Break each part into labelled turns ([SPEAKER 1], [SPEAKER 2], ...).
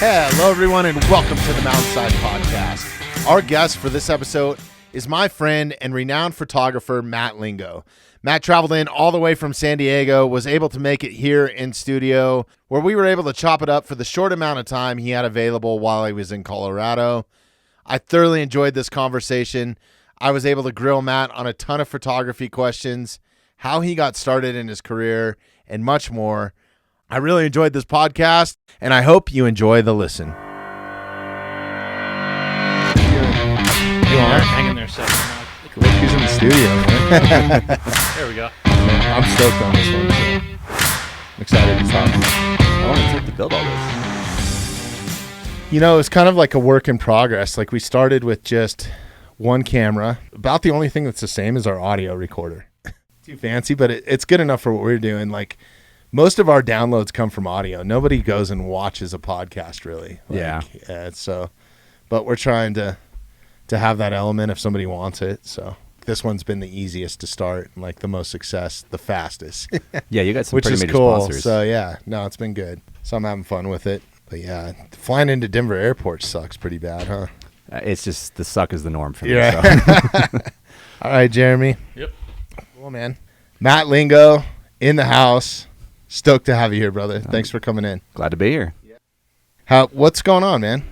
[SPEAKER 1] Hello, everyone, and welcome to the Mountainside Podcast. Our guest for this episode is my friend and renowned photographer, Matt Lingo. Matt traveled in all the way from San Diego, was able to make it here in studio, where we were able to chop it up for the short amount of time he had available while he was in Colorado. I thoroughly enjoyed this conversation. I was able to grill Matt on a ton of photography questions, how he got started in his career, and much more. I really enjoyed this podcast, and I hope you enjoy the listen.
[SPEAKER 2] You are hanging there a second.
[SPEAKER 1] Look who's in the studio, man.
[SPEAKER 2] There we go.
[SPEAKER 1] I'm stoked on this one. So I'm excited to talk.
[SPEAKER 3] How long did it take to build all this?
[SPEAKER 1] You know, it's kind of like a work in progress. Like, we started with just one camera. About the only thing that's the same is our audio recorder. Too fancy, but it's good enough for what we're doing. Like, most of our downloads come from audio. Nobody goes and watches a podcast, really.
[SPEAKER 3] Yeah.
[SPEAKER 1] But we're trying to have that element if somebody wants it. So this one's been the easiest to start, and like the most success, the fastest.
[SPEAKER 3] Yeah, you got some
[SPEAKER 1] which
[SPEAKER 3] pretty
[SPEAKER 1] is
[SPEAKER 3] major
[SPEAKER 1] cool.
[SPEAKER 3] sponsors.
[SPEAKER 1] So yeah, no, it's been good. So I'm having fun with it. But yeah, flying into Denver airport sucks pretty bad, huh?
[SPEAKER 3] It's just the suck is the norm for me.
[SPEAKER 1] Yeah.
[SPEAKER 3] So.
[SPEAKER 1] All right, Jeremy.
[SPEAKER 2] Yep.
[SPEAKER 1] Cool, man. Matt Lingo in the house. Stoked to have you here, brother. Thanks for coming in.
[SPEAKER 3] Glad to be here.
[SPEAKER 1] What's going on, man?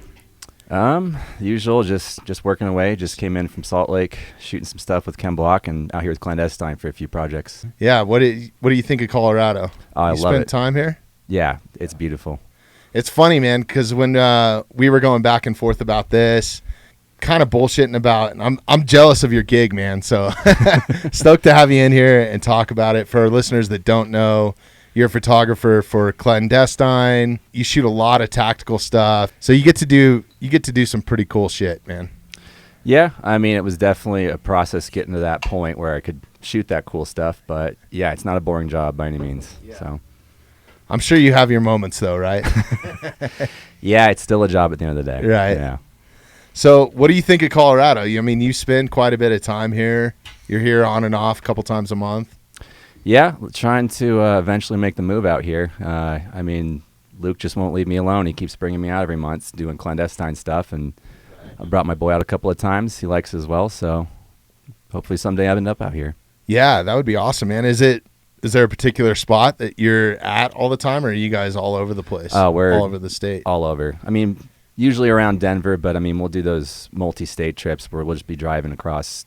[SPEAKER 3] Usual, just working away. Just came in from Salt Lake, shooting some stuff with Ken Block, and out here with Clandestine for a few projects.
[SPEAKER 1] Yeah. What do you think of Colorado?
[SPEAKER 3] I
[SPEAKER 1] you
[SPEAKER 3] love
[SPEAKER 1] spent
[SPEAKER 3] it.
[SPEAKER 1] time here?
[SPEAKER 3] Yeah, it's beautiful.
[SPEAKER 1] It's funny, man, because when we were going back and forth about this, kind of bullshitting about, and I'm jealous of your gig, man. So stoked to have you in here and talk about it. For our listeners that don't know, you're a photographer for Clandestine. You shoot a lot of tactical stuff, so you get to do some pretty cool shit, man.
[SPEAKER 3] Yeah, I mean, it was definitely a process getting to that point where I could shoot that cool stuff. But yeah, it's not a boring job by any means.
[SPEAKER 1] Yeah.
[SPEAKER 3] So
[SPEAKER 1] I'm sure you have your moments, though, right?
[SPEAKER 3] yeah, it's still a job at the end of the day.
[SPEAKER 1] Right.
[SPEAKER 3] Yeah.
[SPEAKER 1] So what do you think of Colorado? I mean, you spend quite a bit of time here. You're here on and off a couple times a month.
[SPEAKER 3] Yeah, trying to eventually make the move out here. I mean, Luke just won't leave me alone. He keeps bringing me out every month doing clandestine stuff, and I brought my boy out a couple of times. He likes it as well, so hopefully someday I end up out here.
[SPEAKER 1] Yeah, that would be awesome, man. Is there a particular spot that you're at all the time, or are you guys all over the place?
[SPEAKER 3] We're
[SPEAKER 1] all over the state.
[SPEAKER 3] All over. I mean, usually around Denver, but I mean, we'll do those multi-state trips where we'll just be driving across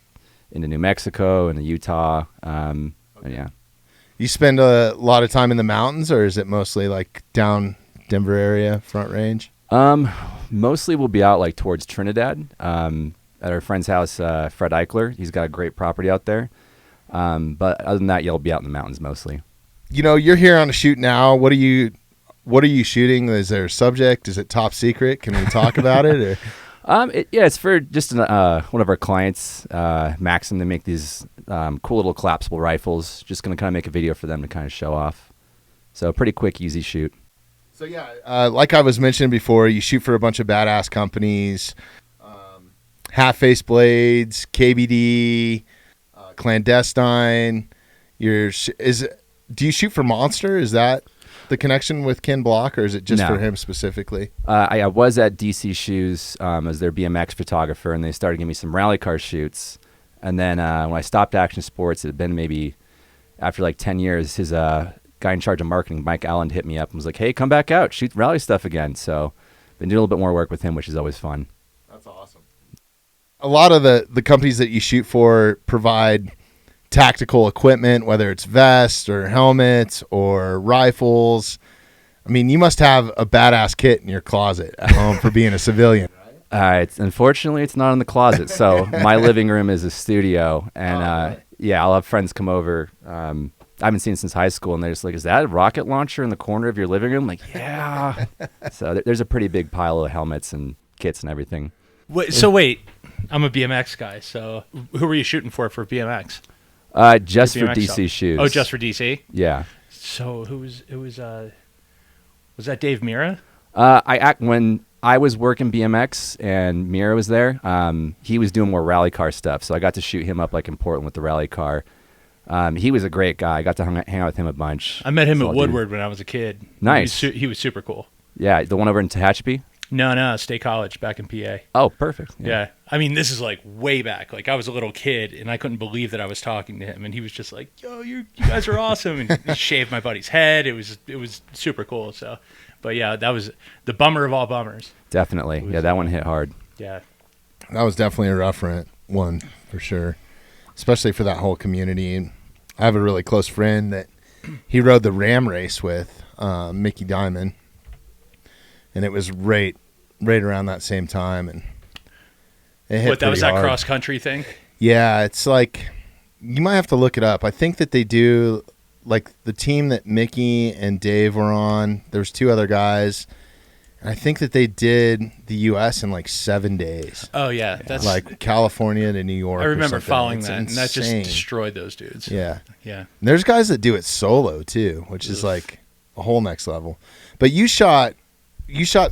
[SPEAKER 3] into New Mexico and Utah. And yeah.
[SPEAKER 1] You spend a lot of time in the mountains, or is it mostly like down Denver area, Front Range?
[SPEAKER 3] Mostly we'll be out like towards Trinidad, at our friend's house, Fred Eichler. He's got a great property out there. But other than that, you'll be out in the mountains mostly. You
[SPEAKER 1] know, you're here on a shoot now. What are you shooting? Is there a subject? Is it top secret? Can we talk about it? Or?
[SPEAKER 3] It's for just one of our clients, Maxim. They make these cool little collapsible rifles. Just going to kind of make a video for them to kind of show off. So pretty quick, easy shoot.
[SPEAKER 1] So yeah, like I was mentioning before, you shoot for a bunch of badass companies, Half Face Blades, KBD, Clandestine. Do you shoot for Monster? Is that the connection with Ken Block, or is it just for him specifically?
[SPEAKER 3] I was at DC Shoes as their BMX photographer, and they started giving me some rally car shoots. And then when I stopped Action Sports, it had been maybe after like 10 years, his guy in charge of marketing, Mike Allen, hit me up and was like, hey, come back out, shoot rally stuff again. So been doing a little bit more work with him, which is always fun.
[SPEAKER 1] That's awesome. A lot of the companies that you shoot for provide tactical equipment, whether it's vests or helmets or rifles. I mean, you must have a badass kit in your closet at home for being a civilian.
[SPEAKER 3] Unfortunately, it's not in the closet. So my living room is a studio, and I'll have friends come over. I haven't seen since high school, and they're just like, is that a rocket launcher in the corner of your living room? I'm like, yeah. So there's a pretty big pile of helmets and kits and everything.
[SPEAKER 2] Wait, I'm a BMX guy, so who were you shooting for BMX?
[SPEAKER 3] Just for
[SPEAKER 2] BMX
[SPEAKER 3] DC
[SPEAKER 2] stuff.
[SPEAKER 3] Shoes.
[SPEAKER 2] Oh, just for DC?
[SPEAKER 3] Yeah.
[SPEAKER 2] So was that Dave Mira?
[SPEAKER 3] When I was working BMX and Mira was there, he was doing more rally car stuff, so I got to shoot him up like in Portland with the rally car. He was a great guy. I got to hang out with him a bunch.
[SPEAKER 2] I met him at Woodward when I was a kid.
[SPEAKER 3] Nice.
[SPEAKER 2] He was super cool.
[SPEAKER 3] Yeah, the one over in Tehachapi?
[SPEAKER 2] No, State College back in PA.
[SPEAKER 3] Oh, perfect.
[SPEAKER 2] Yeah. I mean, this is like way back. Like I was a little kid and I couldn't believe that I was talking to him, and he was just like, "Yo, you guys are awesome," and he shaved my buddy's head. It was super cool. So, but yeah, that was the bummer of all bummers.
[SPEAKER 3] Definitely. Yeah, that one hit hard.
[SPEAKER 2] Yeah.
[SPEAKER 1] That was definitely a rough one for sure, especially for that whole community. And I have a really close friend that he rode the Ram race with, Mickey Diamond, and it was right around that same time, and it hit
[SPEAKER 2] That was that
[SPEAKER 1] hard.
[SPEAKER 2] cross country thing?
[SPEAKER 1] Yeah, it's like, you might have to look it up. I think that they do, like the team that Mickey and Dave were on, there's 2 other guys, and I think that they did the U.S. in like 7 days.
[SPEAKER 2] Oh yeah, that's
[SPEAKER 1] like California to New York.
[SPEAKER 2] I remember
[SPEAKER 1] or something.
[SPEAKER 2] following
[SPEAKER 1] It's
[SPEAKER 2] that, and that just
[SPEAKER 1] insane.
[SPEAKER 2] destroyed those dudes.
[SPEAKER 1] Yeah.
[SPEAKER 2] Yeah.
[SPEAKER 1] And there's guys that do it solo too, which is like a whole next level. But you shot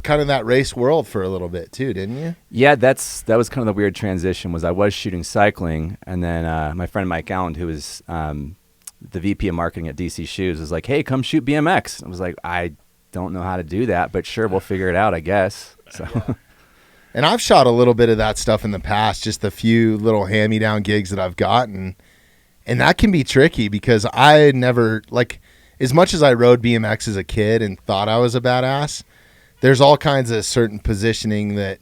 [SPEAKER 1] kind of that race world for a little bit too, didn't you?
[SPEAKER 3] Yeah, that was kind of the weird transition. Was I was shooting cycling, and then my friend Mike Allen, who was the VP of marketing at DC Shoes, was like, "Hey, come shoot BMX." I was like, "I don't know how to do that, but sure, we'll figure it out, I guess." So.
[SPEAKER 1] Yeah. And I've shot a little bit of that stuff in the past, just a few little hand-me-down gigs that I've gotten, and that can be tricky because I never, like, as much as I rode BMX as a kid and thought I was a badass, there's all kinds of certain positioning that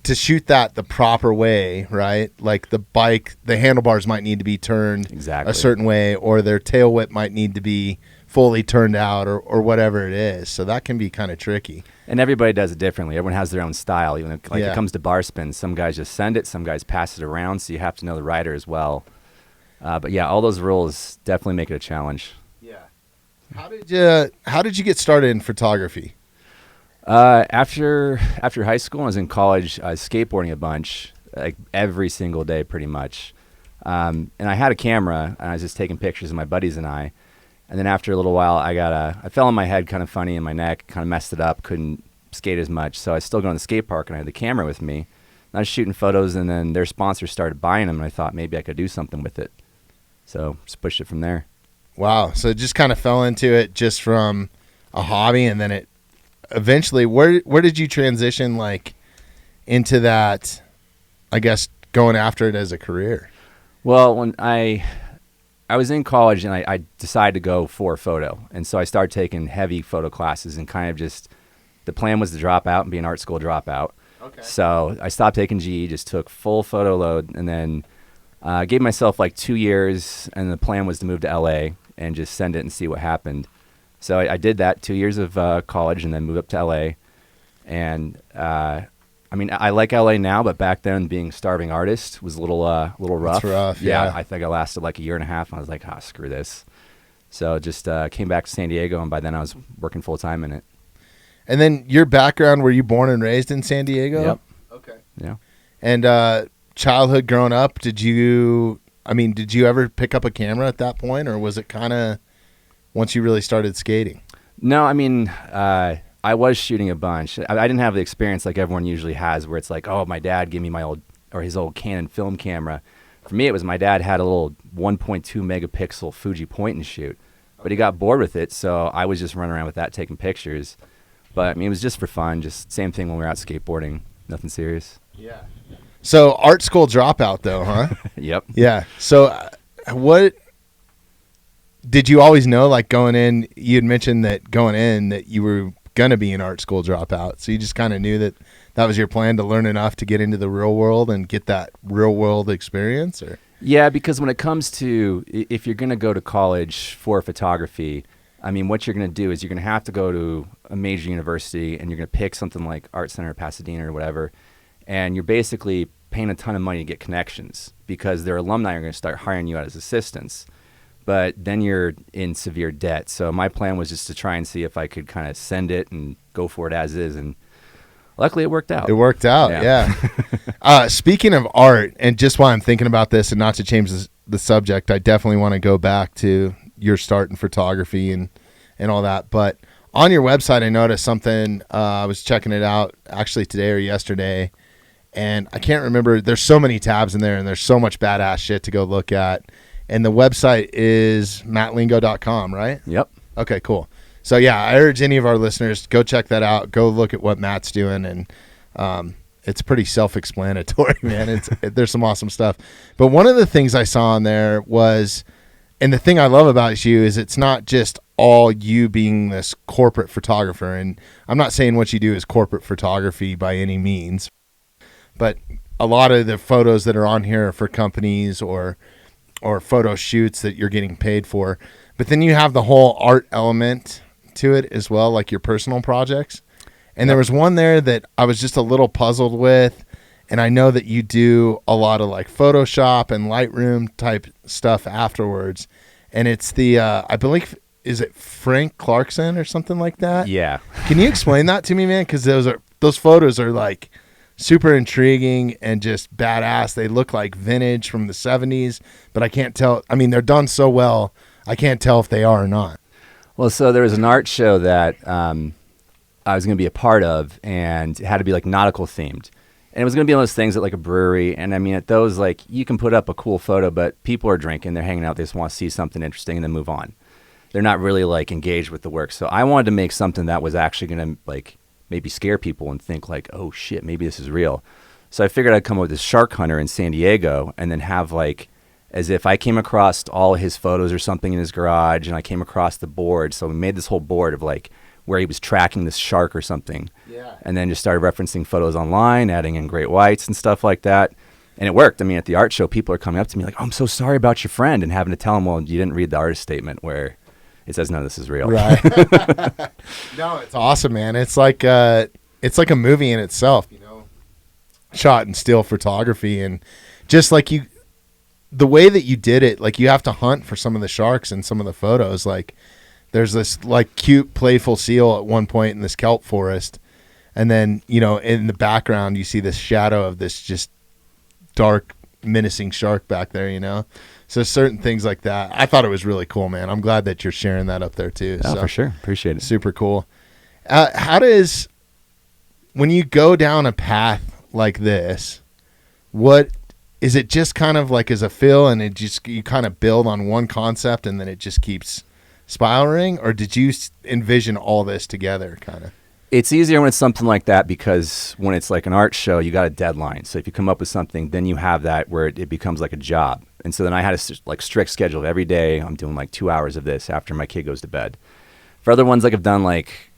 [SPEAKER 1] to shoot that the proper way, right? Like the bike, the handlebars might need to be turned
[SPEAKER 3] Exactly.
[SPEAKER 1] a certain way, or their tail whip might need to be fully turned out, or whatever it is. So that can be kind of tricky.
[SPEAKER 3] And everybody does it differently. Everyone has their own style. Even if,
[SPEAKER 1] Yeah.
[SPEAKER 3] it comes to bar spins, some guys just send it, some guys pass it around, so you have to know the rider as well. But yeah, all those rules definitely make it a challenge.
[SPEAKER 1] Yeah. How did you get started in photography?
[SPEAKER 3] After high school, when I was in college, I was skateboarding a bunch, like every single day pretty much. And I had a camera, and I was just taking pictures of my buddies and I. And then after a little while, I fell on my head kind of funny in my neck, kind of messed it up, couldn't skate as much. So I was still going to the skate park, and I had the camera with me. And I was shooting photos, and then their sponsors started buying them, and I thought maybe I could do something with it. So just pushed it from there.
[SPEAKER 1] Wow. So it just kind of fell into it just from a hobby, and then it eventually, where did you transition like into that, I guess, going after it as a career?
[SPEAKER 3] Well, when I was in college, and I decided to go for photo. And so I started taking heavy photo classes, and kind of just, the plan was to drop out and be an art school dropout.
[SPEAKER 1] Okay.
[SPEAKER 3] So I stopped taking GE, just took full photo load, and then gave myself like 2 years, and the plan was to move to LA and just send it and see what happened. So I did that, 2 years of college, and then moved up to LA. And I mean, I like LA now, but back then being a starving artist was a little rough.
[SPEAKER 1] It's rough, yeah.
[SPEAKER 3] I think I lasted like a year and a half, and I was like, screw this. So just came back to San Diego, and by then I was working full time in it.
[SPEAKER 1] And then your background, were you born and raised in San Diego?
[SPEAKER 3] Yep.
[SPEAKER 1] Okay.
[SPEAKER 3] Yeah.
[SPEAKER 1] And childhood growing up, did you ever pick up a camera at that point, or was it kind of once you really started skating?
[SPEAKER 3] No, I mean, I was shooting a bunch. I didn't have the experience like everyone usually has, where it's like, oh, my dad gave me his old Canon film camera. For me, it was my dad had a little 1.2 megapixel Fuji point and shoot, but he got bored with it, so I was just running around with that taking pictures. But I mean, it was just for fun. Just same thing when we were out skateboarding. Nothing serious.
[SPEAKER 1] Yeah. So art school dropout though, huh?
[SPEAKER 3] Yep.
[SPEAKER 1] Yeah. So what did you always know, like going in, you had mentioned that going in that you were going to be an art school dropout. So you just kind of knew that was your plan, to learn enough to get into the real world and get that real world experience? Or
[SPEAKER 3] Yeah, because when it comes to, if you're going to go to college for photography, I mean, what you're going to do is you're going to have to go to a major university, and you're going to pick something like Art Center Pasadena or whatever, and you're basically paying a ton of money to get connections, because their alumni are going to start hiring you out as assistants. But then you're in severe debt. So my plan was just to try and see if I could kind of send it and go for it as is, and luckily it worked out.
[SPEAKER 1] It worked out, yeah. Speaking of art, and just while I'm thinking about this, and not to change the subject, I definitely want to go back to your start in photography and all that. But on your website, I noticed something. I was checking it out actually today or yesterday, and I can't remember. There's so many tabs in there, and there's so much badass shit to go look at. And the website is mattlingo.com, right?
[SPEAKER 3] Yep.
[SPEAKER 1] Okay, cool. So yeah, I urge any of our listeners, go check that out. Go look at what Matt's doing, and it's pretty self-explanatory, man. There's some awesome stuff. But one of the things I saw on there was, and the thing I love about you is it's not just all you being this corporate photographer. And I'm not saying what you do is corporate photography by any means, but a lot of the photos that are on here are for companies or photo shoots that you're getting paid for. But then you have the whole art element to it as well, like your personal projects. And there was one there that I was just a little puzzled with. And I know that you do a lot of like Photoshop and Lightroom type stuff afterwards. And it's the, I believe, is it Frank Clarkson or something like that?
[SPEAKER 3] Yeah.
[SPEAKER 1] Can you explain that to me, man? Because those photos are like super intriguing and just badass. They look like vintage from the 70s, but I can't tell. I mean, they're done so well, I can't tell if they are or not.
[SPEAKER 3] Well, so there was an art show that I was going to be a part of, and it had to be like nautical themed. And it was going to be one of those things at like a brewery. And I mean, at those, like, you can put up a cool photo, but people are drinking, they're hanging out, they just want to see something interesting and then move on. They're not really like engaged with the work. So I wanted to make something that was actually going to like maybe scare people and think like, oh shit, maybe this is real. So I figured I'd come up with this shark hunter in San Diego and then have like, as if I came across all his photos or something in his garage and I came across the board. So we made this whole board of like where he was tracking this shark or something. Yeah. And then just started referencing photos online, adding in great whites and stuff like that. And it worked. I mean, at the art show, people are coming up to me like, oh, I'm so sorry about your friend, and having to tell them, well, you didn't read the artist statement where it says, no, this is real.
[SPEAKER 1] Right. No, it's awesome, man. It's like a movie in itself, you know, shot in still photography. And just like the way that you did it, like you have to hunt for some of the sharks in some of the photos. Like there's this like cute, playful seal at one point in this kelp forest. And then, you know, in the background, you see this shadow of this just dark, menacing shark back there, you know? So certain things like that. I thought it was really cool, man. I'm glad that you're sharing that up there too.
[SPEAKER 3] Oh,
[SPEAKER 1] so,
[SPEAKER 3] for sure. Appreciate it.
[SPEAKER 1] Super cool. When you go down a path like this, what is it just kind of like as a fill and you kind of build on one concept and then it just keeps spiraling? Or did you envision all this together kind of?
[SPEAKER 3] It's easier when it's something like that because when it's like an art show, you got a deadline. So if you come up with something, then you have that where it becomes like a job. And so then I had a like strict schedule. Every day I'm doing like 2 hours of this after my kid goes to bed. For other ones, like I've done like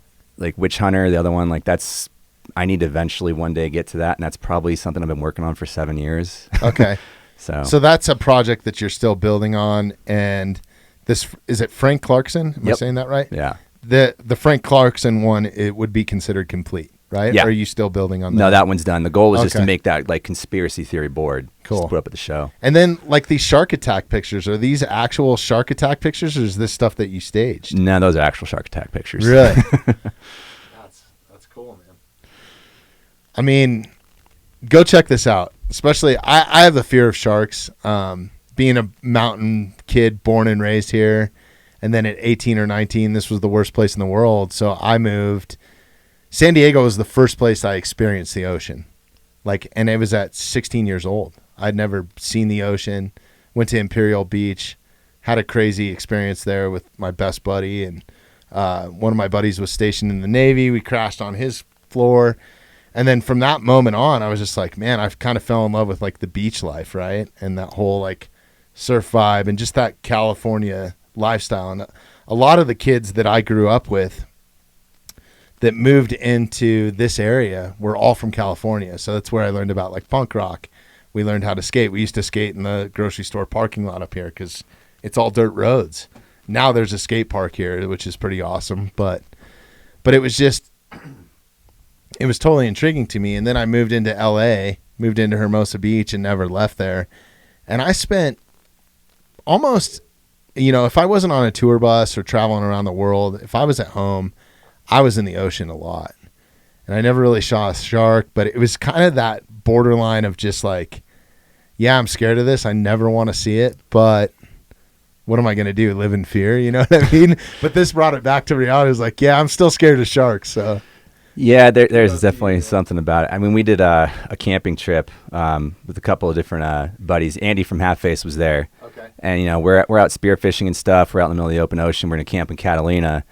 [SPEAKER 3] Witch Hunter, the other one, like that's, I need to eventually one day get to that. And that's probably something I've been working on for 7 years.
[SPEAKER 1] Okay.
[SPEAKER 3] So
[SPEAKER 1] that's a project that you're still building on. And this, is it Frank Clarkson? Am I saying that right?
[SPEAKER 3] Yeah.
[SPEAKER 1] The Frank Clarkson one, it would be considered complete, right?
[SPEAKER 3] Yeah.
[SPEAKER 1] Or are you still building on that?
[SPEAKER 3] No, that one's done. The goal was just to make that like conspiracy theory board.
[SPEAKER 1] Cool.
[SPEAKER 3] Just put up at the show.
[SPEAKER 1] And then like these shark attack pictures, are these actual shark attack pictures or is this stuff that you staged?
[SPEAKER 3] No, those are actual shark attack pictures.
[SPEAKER 1] Really? That's cool, man. I mean, go check this out. Especially, I have the fear of sharks. Being a mountain kid born and raised here, and then at 18 or 19, this was the worst place in the world. So I moved. San Diego was the first place I experienced the ocean. And it was at 16 years old. I'd never seen the ocean. Went to Imperial Beach, had a crazy experience there with my best buddy. And one of my buddies was stationed in the Navy. We crashed on his floor. And then from that moment on, I was just like, man, I've kind of fell in love with like the beach life, right? And that whole like surf vibe and just that California lifestyle. And a lot of the kids that I grew up with that moved into this area were all from California. So that's where I learned about like punk rock. We learned how to skate. We used to skate in the grocery store parking lot up here because it's all dirt roads. Now there's a skate park here, which is pretty awesome. But it was just, it was totally intriguing to me. And then I moved into LA, moved into Hermosa Beach and never left there. And I spent almost, you know, if I wasn't on a tour bus or traveling around the world, if I was at home, I was in the ocean a lot. And I never really saw a shark, but it was kind of that borderline of just like, yeah, I'm scared of this. I never want to see it, but what am I going to do? Live in fear? You know what I mean? But this brought it back to reality. It was like, yeah, I'm still scared of sharks. So
[SPEAKER 3] yeah, there's definitely something about it. I mean, we did a camping trip with a couple of different buddies. Andy from Half Face was there.
[SPEAKER 1] Okay.
[SPEAKER 3] And, you know, we're out spearfishing and stuff. We're out in the middle of the open ocean. We're in a camp in Catalina.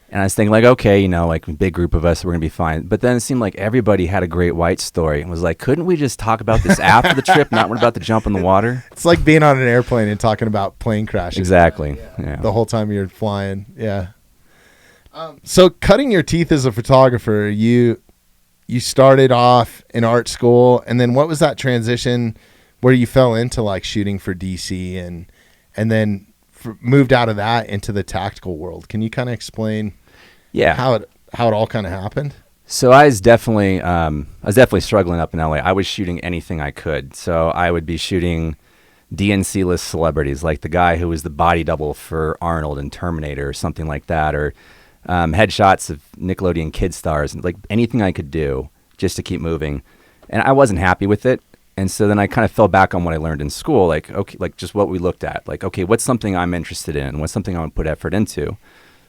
[SPEAKER 3] And I was thinking like, okay, like a big group of us, we're going to be fine. But then it seemed like everybody had a great white story and was like, couldn't we just talk about this after the trip, not worry about the jump in the water?
[SPEAKER 1] It's like being on an airplane and talking about plane crashes.
[SPEAKER 3] Exactly. Yeah.
[SPEAKER 1] The whole time you're flying. Yeah. So cutting your teeth as a photographer, you started off in art school, and then what was that transition where you fell into like shooting for DC and then moved out of that into the tactical world? Can you kind of explain how it all kind of happened?
[SPEAKER 3] So I was definitely struggling up in LA. I was shooting anything I could. So I would be shooting DNC list celebrities, like the guy who was the body double for Arnold in Terminator or something like that, or headshots of Nickelodeon kid stars, like anything I could do just to keep moving. And I wasn't happy with it. And so then I kind of fell back on what I learned in school, like, okay, like just what we looked at, like, okay, what's something I'm interested in? What's something I want to put effort into?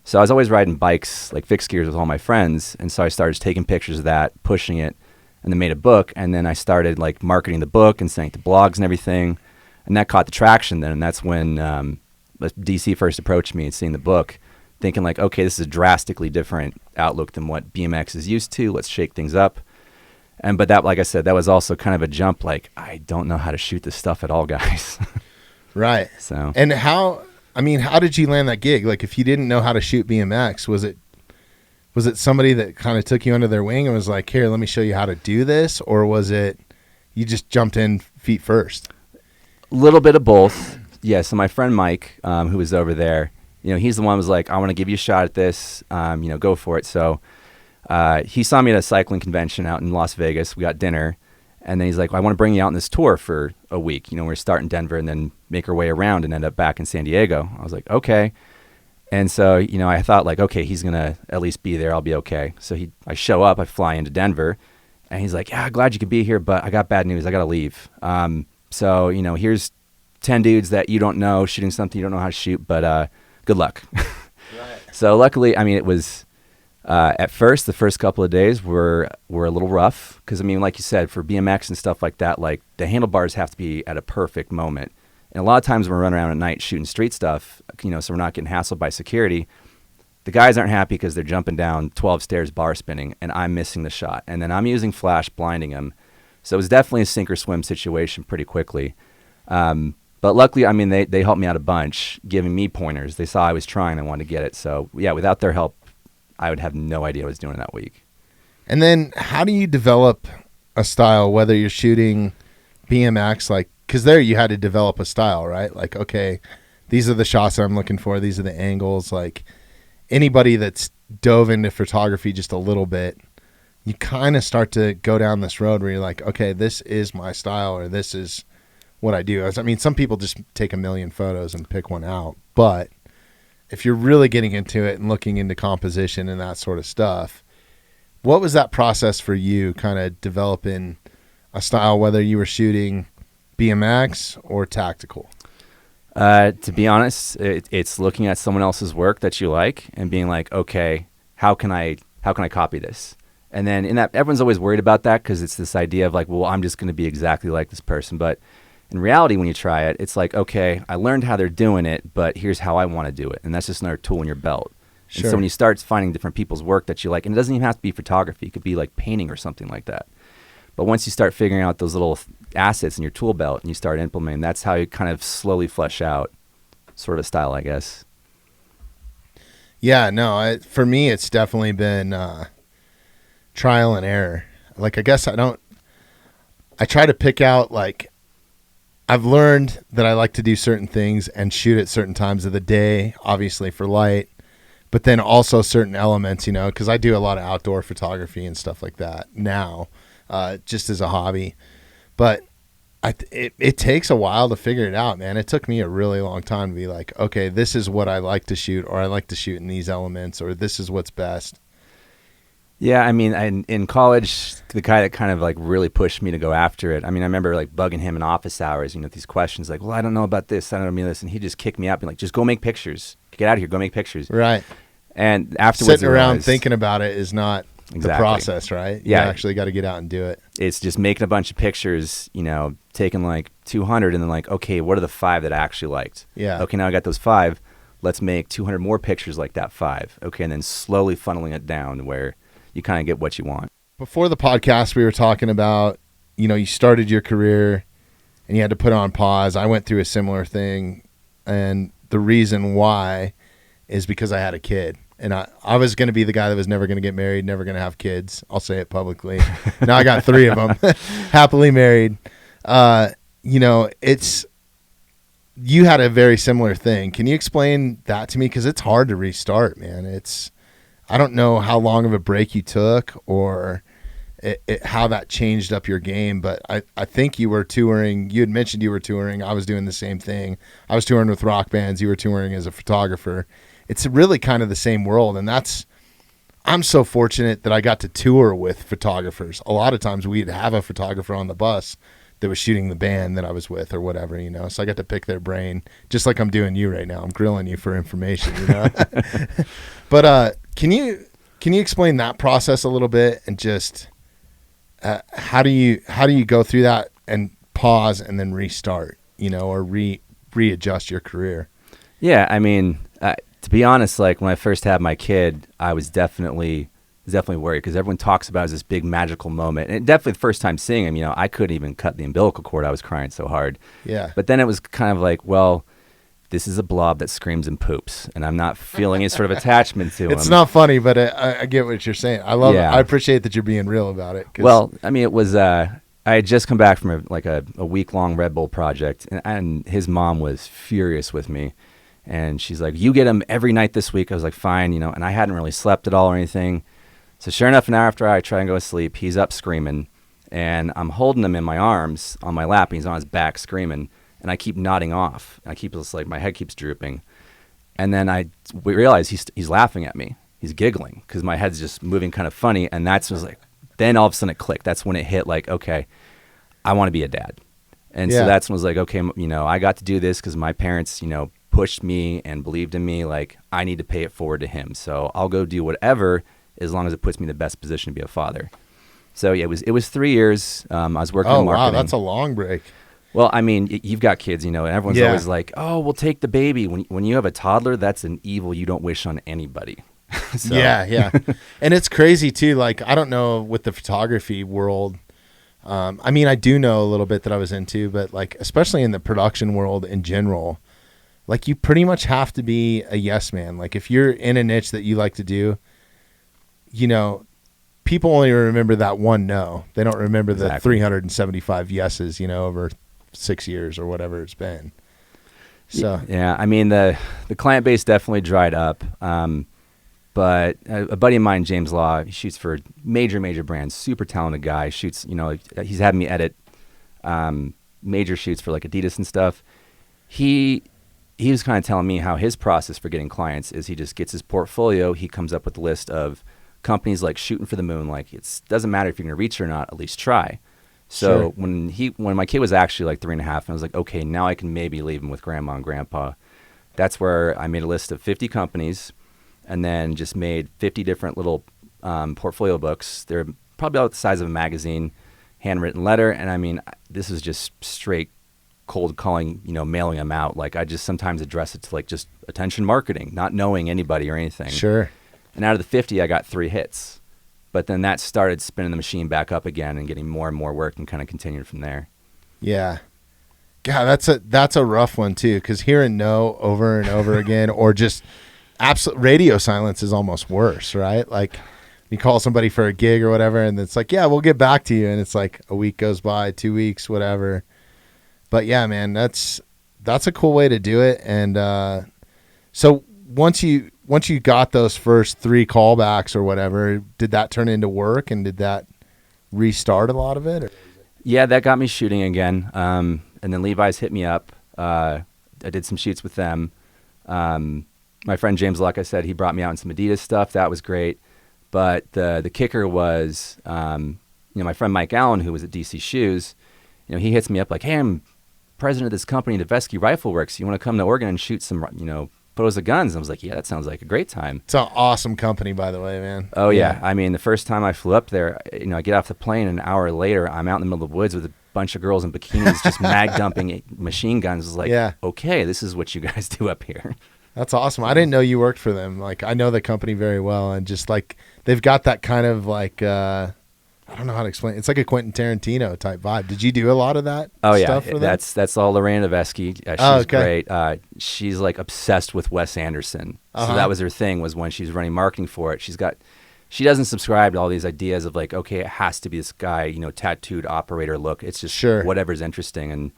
[SPEAKER 3] So I was always riding bikes, like fixed gears with all my friends. And so I started taking pictures of that, pushing it, and then made a book. And then I started like marketing the book and sending it to blogs and everything. And that caught the traction then. And that's when DC first approached me and seeing the book, thinking like, okay, this is a drastically different outlook than what BMX is used to. Let's shake things up. But that, like I said, that was also kind of a jump. Like, I don't know how to shoot this stuff at all, guys.
[SPEAKER 1] Right.
[SPEAKER 3] So.
[SPEAKER 1] And how did you land that gig? Like, if you didn't know how to shoot BMX, was it somebody that kind of took you under their wing and was like, here, let me show you how to do this? Or was it you just jumped in feet first?
[SPEAKER 3] A little bit of both. Yeah. So my friend Mike, who was over there, he's the one who was like, I want to give you a shot at this. Go for it. So he saw me at a cycling convention out in Las Vegas. We got dinner. And then he's like, I want to bring you out on this tour for a week. We're starting Denver and then make our way around and end up back in San Diego. I was like, okay. And so, I thought like, okay, he's going to at least be there. I'll be okay. So I show up, I fly into Denver, and he's like, yeah, glad you could be here, but I got bad news. I got to leave. So, here's 10 dudes that you don't know shooting something you don't know how to shoot, but good luck. Right. So luckily, it was... at first, the first couple of days were a little rough because, like you said, for BMX and stuff like that, like the handlebars have to be at a perfect moment. And a lot of times when we're running around at night shooting street stuff, so we're not getting hassled by security, the guys aren't happy because they're jumping down 12 stairs bar spinning and I'm missing the shot. And then I'm using flash blinding them. So it was definitely a sink or swim situation pretty quickly. But luckily, they helped me out a bunch, giving me pointers. They saw I was trying and wanted to get it. So yeah, without their help, I would have no idea what I was doing that week.
[SPEAKER 1] And then how do you develop a style, whether you're shooting BMX, like, because there you had to develop a style, right? Like, okay, these are the shots that I'm looking for. These are the angles. Like anybody that's dove into photography just a little bit, you kind of start to go down this road where you're like, okay, this is my style or this is what I do. Some people just take a million photos and pick one out, but if you're really getting into it and looking into composition and that sort of stuff, what was that process for you kind of developing a style, whether you were shooting BMX or tactical?
[SPEAKER 3] To be honest, it's looking at someone else's work that you like and being like, okay, how can I copy this? And then in that, everyone's always worried about that because it's this idea of like, well, I'm just going to be exactly like this person. But in reality, when you try it, it's like, okay, I learned how they're doing it, but here's how I want to do it. And that's just another tool in your belt. Sure. And so when you start finding different people's work that you like, and it doesn't even have to be photography, it could be like painting or something like that. But once you start figuring out those little assets in your tool belt and you start implementing, that's how you kind of slowly flesh out sort of a style, I guess.
[SPEAKER 1] Yeah, no, for me, it's definitely been trial and error. Like, I guess I try to pick out, like, I've learned that I like to do certain things and shoot at certain times of the day, obviously for light, but then also certain elements, because I do a lot of outdoor photography and stuff like that now, just as a hobby. But it takes a while to figure it out, man. It took me a really long time to be like, okay, this is what I like to shoot, or I like to shoot in these elements, or this is what's best.
[SPEAKER 3] Yeah, in college, the guy that kind of like really pushed me to go after it, I remember like bugging him in office hours, these questions like, well, I don't know about this, I don't know this, and he just kicked me out, being like, just go make pictures. Get out of here, go make pictures.
[SPEAKER 1] Right.
[SPEAKER 3] And afterwards,
[SPEAKER 1] sitting around thinking about it is not the process, right?
[SPEAKER 3] Yeah.
[SPEAKER 1] You actually got to get out and do it.
[SPEAKER 3] It's just making a bunch of pictures, taking like 200 and then like, okay, what are the 5 that I actually liked?
[SPEAKER 1] Yeah.
[SPEAKER 3] Okay, now I got those 5. let's make 200 more pictures like that 5. Okay, and then slowly funneling it down where you kind of get what you want.
[SPEAKER 1] Before the podcast, we were talking about, you started your career and you had to put it on pause. I went through a similar thing, and the reason why is because I had a kid. And I was going to be the guy that was never going to get married, never going to have kids. I'll say it publicly. Now I got 3 of them, happily married. You had a very similar thing. Can you explain that to me? Because it's hard to restart, man. I don't know how long of a break you took or how that changed up your game, but I think you were touring. You had mentioned you were touring. I was doing the same thing. I was touring with rock bands. You were touring as a photographer. It's really kind of the same world, and I'm so fortunate that I got to tour with photographers. A lot of times we'd have a photographer on the bus that was shooting the band that I was with or whatever, so I got to pick their brain, just like I'm doing you right now. I'm grilling you for information, But can you explain that process a little bit, and just how do you go through that and pause and then restart, or readjust your career?
[SPEAKER 3] Yeah, I mean, to be honest, like when I first had my kid, I was definitely worried because everyone talks about it as this big magical moment. And definitely the first time seeing him, I couldn't even cut the umbilical cord. I was crying so hard.
[SPEAKER 1] Yeah.
[SPEAKER 3] But then it was kind of like, well, this is a blob that screams and poops, and I'm not feeling any sort of attachment to him.
[SPEAKER 1] It's not funny, but I get what you're saying. I love it. I appreciate that you're being real about it.
[SPEAKER 3] Well, I mean, it was, I had just come back from a week-long Red Bull project, and his mom was furious with me. And she's like, you get him every night this week. I was like, fine, and I hadn't really slept at all or anything. So sure enough, an hour after I try and go to sleep, he's up screaming, and I'm holding him in my arms on my lap, and he's on his back screaming, and I keep nodding off. And I keep just my head keeps drooping. And then we realize he's laughing at me. He's giggling because my head's just moving kind of funny. And then all of a sudden it clicked. That's when it hit okay, I want to be a dad. And so that's when I was like, okay, I got to do this because my parents, pushed me and believed in me. I need to pay it forward to him. So I'll go do whatever as long as it puts me in the best position to be a father. So yeah, it was 3 years. I was working in marketing.
[SPEAKER 1] Oh, wow, that's a long break.
[SPEAKER 3] Well, I mean, you've got kids, and everyone's always like, oh, we'll take the baby. When you have a toddler, that's an evil you don't wish on anybody. So.
[SPEAKER 1] Yeah. And it's crazy, too. I don't know with the photography world. I mean, I do know a little bit that I was into, but, especially in the production world in general, you pretty much have to be a yes man. If you're in a niche that you like to do, people only remember that one no. They don't remember the 375 yeses, over 6 years or whatever it's been. So
[SPEAKER 3] yeah, I mean the client base definitely dried up. But a buddy of mine, James Law, he shoots for major brands, super talented guy. Shoots, he's had me edit major shoots for Adidas and stuff. He was kind of telling me how his process for getting clients is he just gets his portfolio. He comes up with a list of companies shooting for the moon. It doesn't matter if you're going to reach it or not, at least try. So when my kid was actually 3.5, and I was like, okay, now I can maybe leave him with grandma and grandpa. That's where I made a list of 50 companies and then just made 50 different little portfolio books. They're probably about the size of a magazine, handwritten letter. And I mean, this is just straight cold calling, mailing them out. I just sometimes address it to just attention marketing, not knowing anybody or anything.
[SPEAKER 1] Sure.
[SPEAKER 3] And out of the 50, I got 3 hits. But then that started spinning the machine back up again and getting more and more work and kind of continued from there. Yeah.
[SPEAKER 1] God, that's a rough one too, because hearing no over and over again, or just absolute radio silence is almost worse, right? You call somebody for a gig or whatever, and it's yeah, we'll get back to you, and it's a week goes by, 2 weeks, whatever. But yeah, man, that's a cool way to do it. And so once you got those first 3 callbacks or whatever, did that turn into work, and did that restart a lot of it? Or?
[SPEAKER 3] Yeah, that got me shooting again. And then Levi's hit me up. I did some shoots with them. My friend James, like I said, he brought me out in some Adidas stuff. That was great. But the kicker was, my friend Mike Allen, who was at DC Shoes, he hits me up hey, I'm president of this company, Nevesky Rifle Works. You want to come to Oregon and shoot some, photos of guns? I was like, yeah, that sounds like a great time.
[SPEAKER 1] It's an awesome company, by the way, man.
[SPEAKER 3] Oh, yeah. I mean, the first time I flew up there, I get off the plane, an hour later, I'm out in the middle of the woods with a bunch of girls in bikinis just mag dumping machine guns. I was like, okay, this is what you guys do up here.
[SPEAKER 1] That's awesome. I didn't know you worked for them. Like, I know the company very well, and just like they've got that kind of like I don't know how to explain it. It's like a Quentin Tarantino type vibe. Did you do a lot of that stuff for them?
[SPEAKER 3] That's all Lorena Vesky. She's great. She's like obsessed with Wes Anderson. So that was her thing, was when she's running marketing for it. She doesn't subscribe to all these ideas of like, okay, it has to be this guy, you know, tattooed operator look. It's just whatever's interesting. And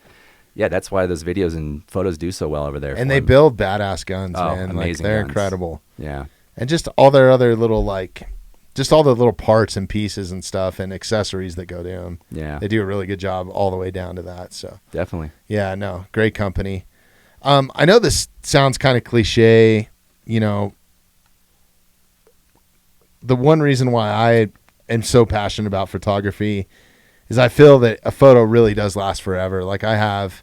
[SPEAKER 3] yeah, that's why those videos and photos do so well over there.
[SPEAKER 1] And they build badass guns, man.
[SPEAKER 3] Amazing
[SPEAKER 1] like, they're
[SPEAKER 3] guns.
[SPEAKER 1] incredible.
[SPEAKER 3] Yeah.
[SPEAKER 1] And just all their other little just all the little parts and pieces and stuff and accessories that go to them.
[SPEAKER 3] Yeah.
[SPEAKER 1] They do a really good job all the way down to that. So
[SPEAKER 3] definitely.
[SPEAKER 1] Yeah, no, great company. I know this sounds kind of cliche, you know. The one reason why I am so passionate about photography is I feel that a photo really does last forever. Like I have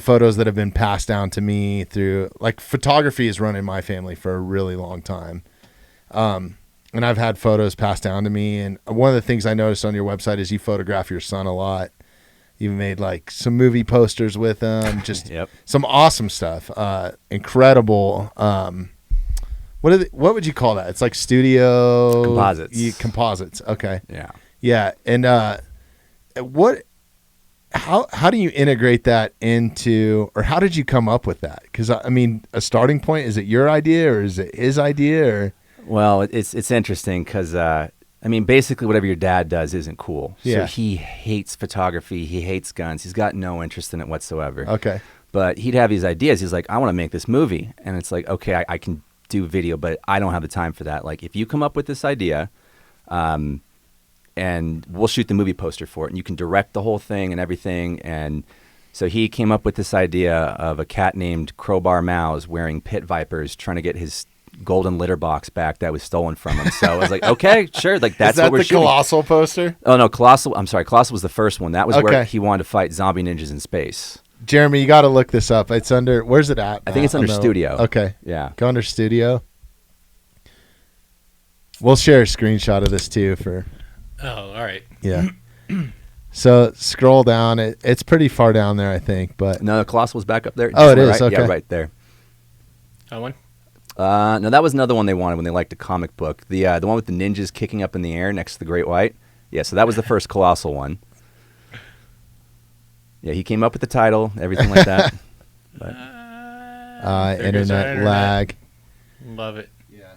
[SPEAKER 1] photos that have been passed down to me through, like, photography has run in my family for a really long time. And I've had photos passed down to me. And one of the things I noticed on your website is you photograph your son a lot. You've made like some movie posters with him, just some awesome stuff. Incredible. What would you call that? It's like studio
[SPEAKER 3] composites.
[SPEAKER 1] Composites. Okay.
[SPEAKER 3] Yeah.
[SPEAKER 1] Yeah. And how do you integrate that into, or how did you come up with that? Because I mean, a starting point, is it your idea or is it his idea? Or
[SPEAKER 3] well, it's interesting because I mean, basically whatever your dad does isn't cool.
[SPEAKER 1] Yeah.
[SPEAKER 3] So he hates photography. He hates guns. He's got no interest in it whatsoever.
[SPEAKER 1] Okay.
[SPEAKER 3] But he'd have these ideas. He's like, I want to make this movie. And it's like, okay, I can do video, but I don't have the time for that. Like, if you come up with this idea, and we'll shoot the movie poster for it, and you can direct the whole thing and everything. And so he came up with this idea of a cat named Crowbar Mouse wearing pit vipers trying to get his golden litter box back that was stolen from him. So I was like, okay, sure. Like, that's what we're shooting.
[SPEAKER 1] Is that the Colossal poster?
[SPEAKER 3] Oh, no, Colossal. I'm sorry. Colossal was the first one. That was where he wanted to fight zombie ninjas in space.
[SPEAKER 1] Jeremy, you got to look this up. It's under, where's it at?
[SPEAKER 3] I think it's under Studio.
[SPEAKER 1] Okay.
[SPEAKER 3] Yeah.
[SPEAKER 1] Go under Studio. We'll share a screenshot of this too for.
[SPEAKER 2] Oh, all right.
[SPEAKER 1] Yeah. So scroll down. It's pretty far down there, I think. But
[SPEAKER 3] no, the Colossal was back up there.
[SPEAKER 1] Oh, it is.
[SPEAKER 3] Right?
[SPEAKER 1] Okay.
[SPEAKER 3] Yeah, right there.
[SPEAKER 2] That one?
[SPEAKER 3] No, that was another one they wanted when they liked the comic book. The one with the ninjas kicking up in the air next to the Great White. Yeah, so that was the first Colossal one. Yeah, he came up with the title, everything like that. But
[SPEAKER 1] internet lag.
[SPEAKER 2] Love it.
[SPEAKER 1] Yeah.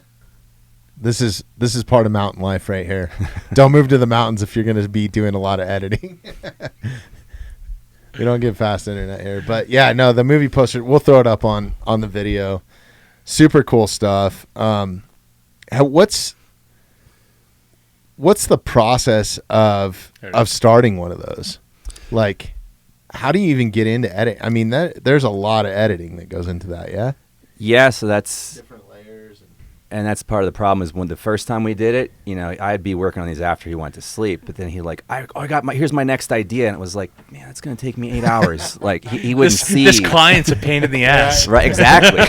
[SPEAKER 1] This is part of mountain life right here. Don't move to the mountains if you're going to be doing a lot of editing. We don't get fast internet here, but yeah, no, the movie poster, we'll throw it up on the video. Super cool stuff. What's the process of starting one of those? Like, how do you even get into edit? I mean, there's a lot of editing that goes into that, yeah?
[SPEAKER 3] Yeah, so that's
[SPEAKER 1] different layers.
[SPEAKER 3] And that's part of the problem is when the first time we did it, you know, I'd be working on these after he went to sleep, but then he like, here's my next idea. And it was like, man, it's going to take me 8 hours. Like he wouldn't see.
[SPEAKER 2] This client's a pain in the ass.
[SPEAKER 3] Right, exactly.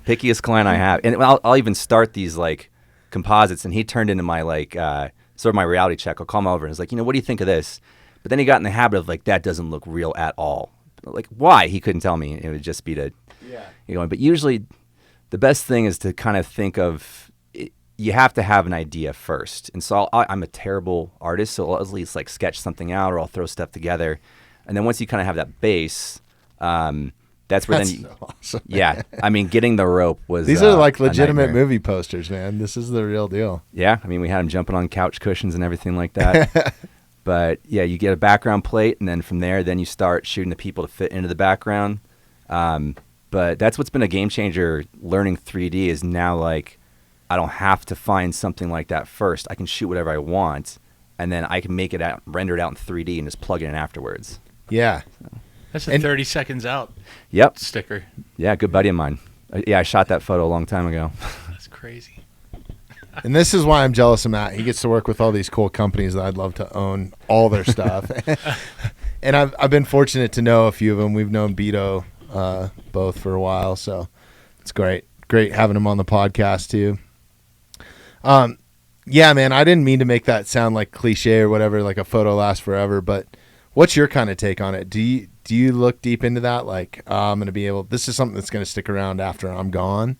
[SPEAKER 3] Pickiest client I have. And I'll even start these like composites, and he turned into my like, sort of my reality check. I'll call him over and he's like, you know, what do you think of this? But then he got in the habit of like, that doesn't look real at all. Like, why? He couldn't tell me. It would just be to, but usually the best thing is to kind of think of, you have to have an idea first. And so I'm a terrible artist, so I'll at least like sketch something out or I'll throw stuff together. And then once you kind of have that base, that's where then,
[SPEAKER 1] awesome,
[SPEAKER 3] yeah. I mean, getting the rope was
[SPEAKER 1] these are like legitimate movie posters, man. This is the real deal.
[SPEAKER 3] Yeah, I mean, we had him jumping on couch cushions and everything like that. But yeah, you get a background plate, and then from there, then you start shooting the people to fit into the background. But that's what's been a game changer. Learning 3D is now like, I don't have to find something like that first. I can shoot whatever I want, and then I can make it out, render it out in 3D, and just plug it in afterwards.
[SPEAKER 1] Yeah.
[SPEAKER 2] So. That's a 30 seconds out sticker.
[SPEAKER 3] Yeah, good buddy of mine. I shot that photo a long time ago.
[SPEAKER 2] That's crazy.
[SPEAKER 1] And this is why I'm jealous of Matt. He gets to work with all these cool companies that I'd love to own all their stuff. And I've been fortunate to know a few of them. We've known Beto both for a while, so it's great. Great having him on the podcast too. Yeah, man, I didn't mean to make that sound like cliche or whatever, like a photo lasts forever, but what's your kind of take on it? Do do you look deep into that? Like, I'm going to be able, this is something that's going to stick around after I'm gone.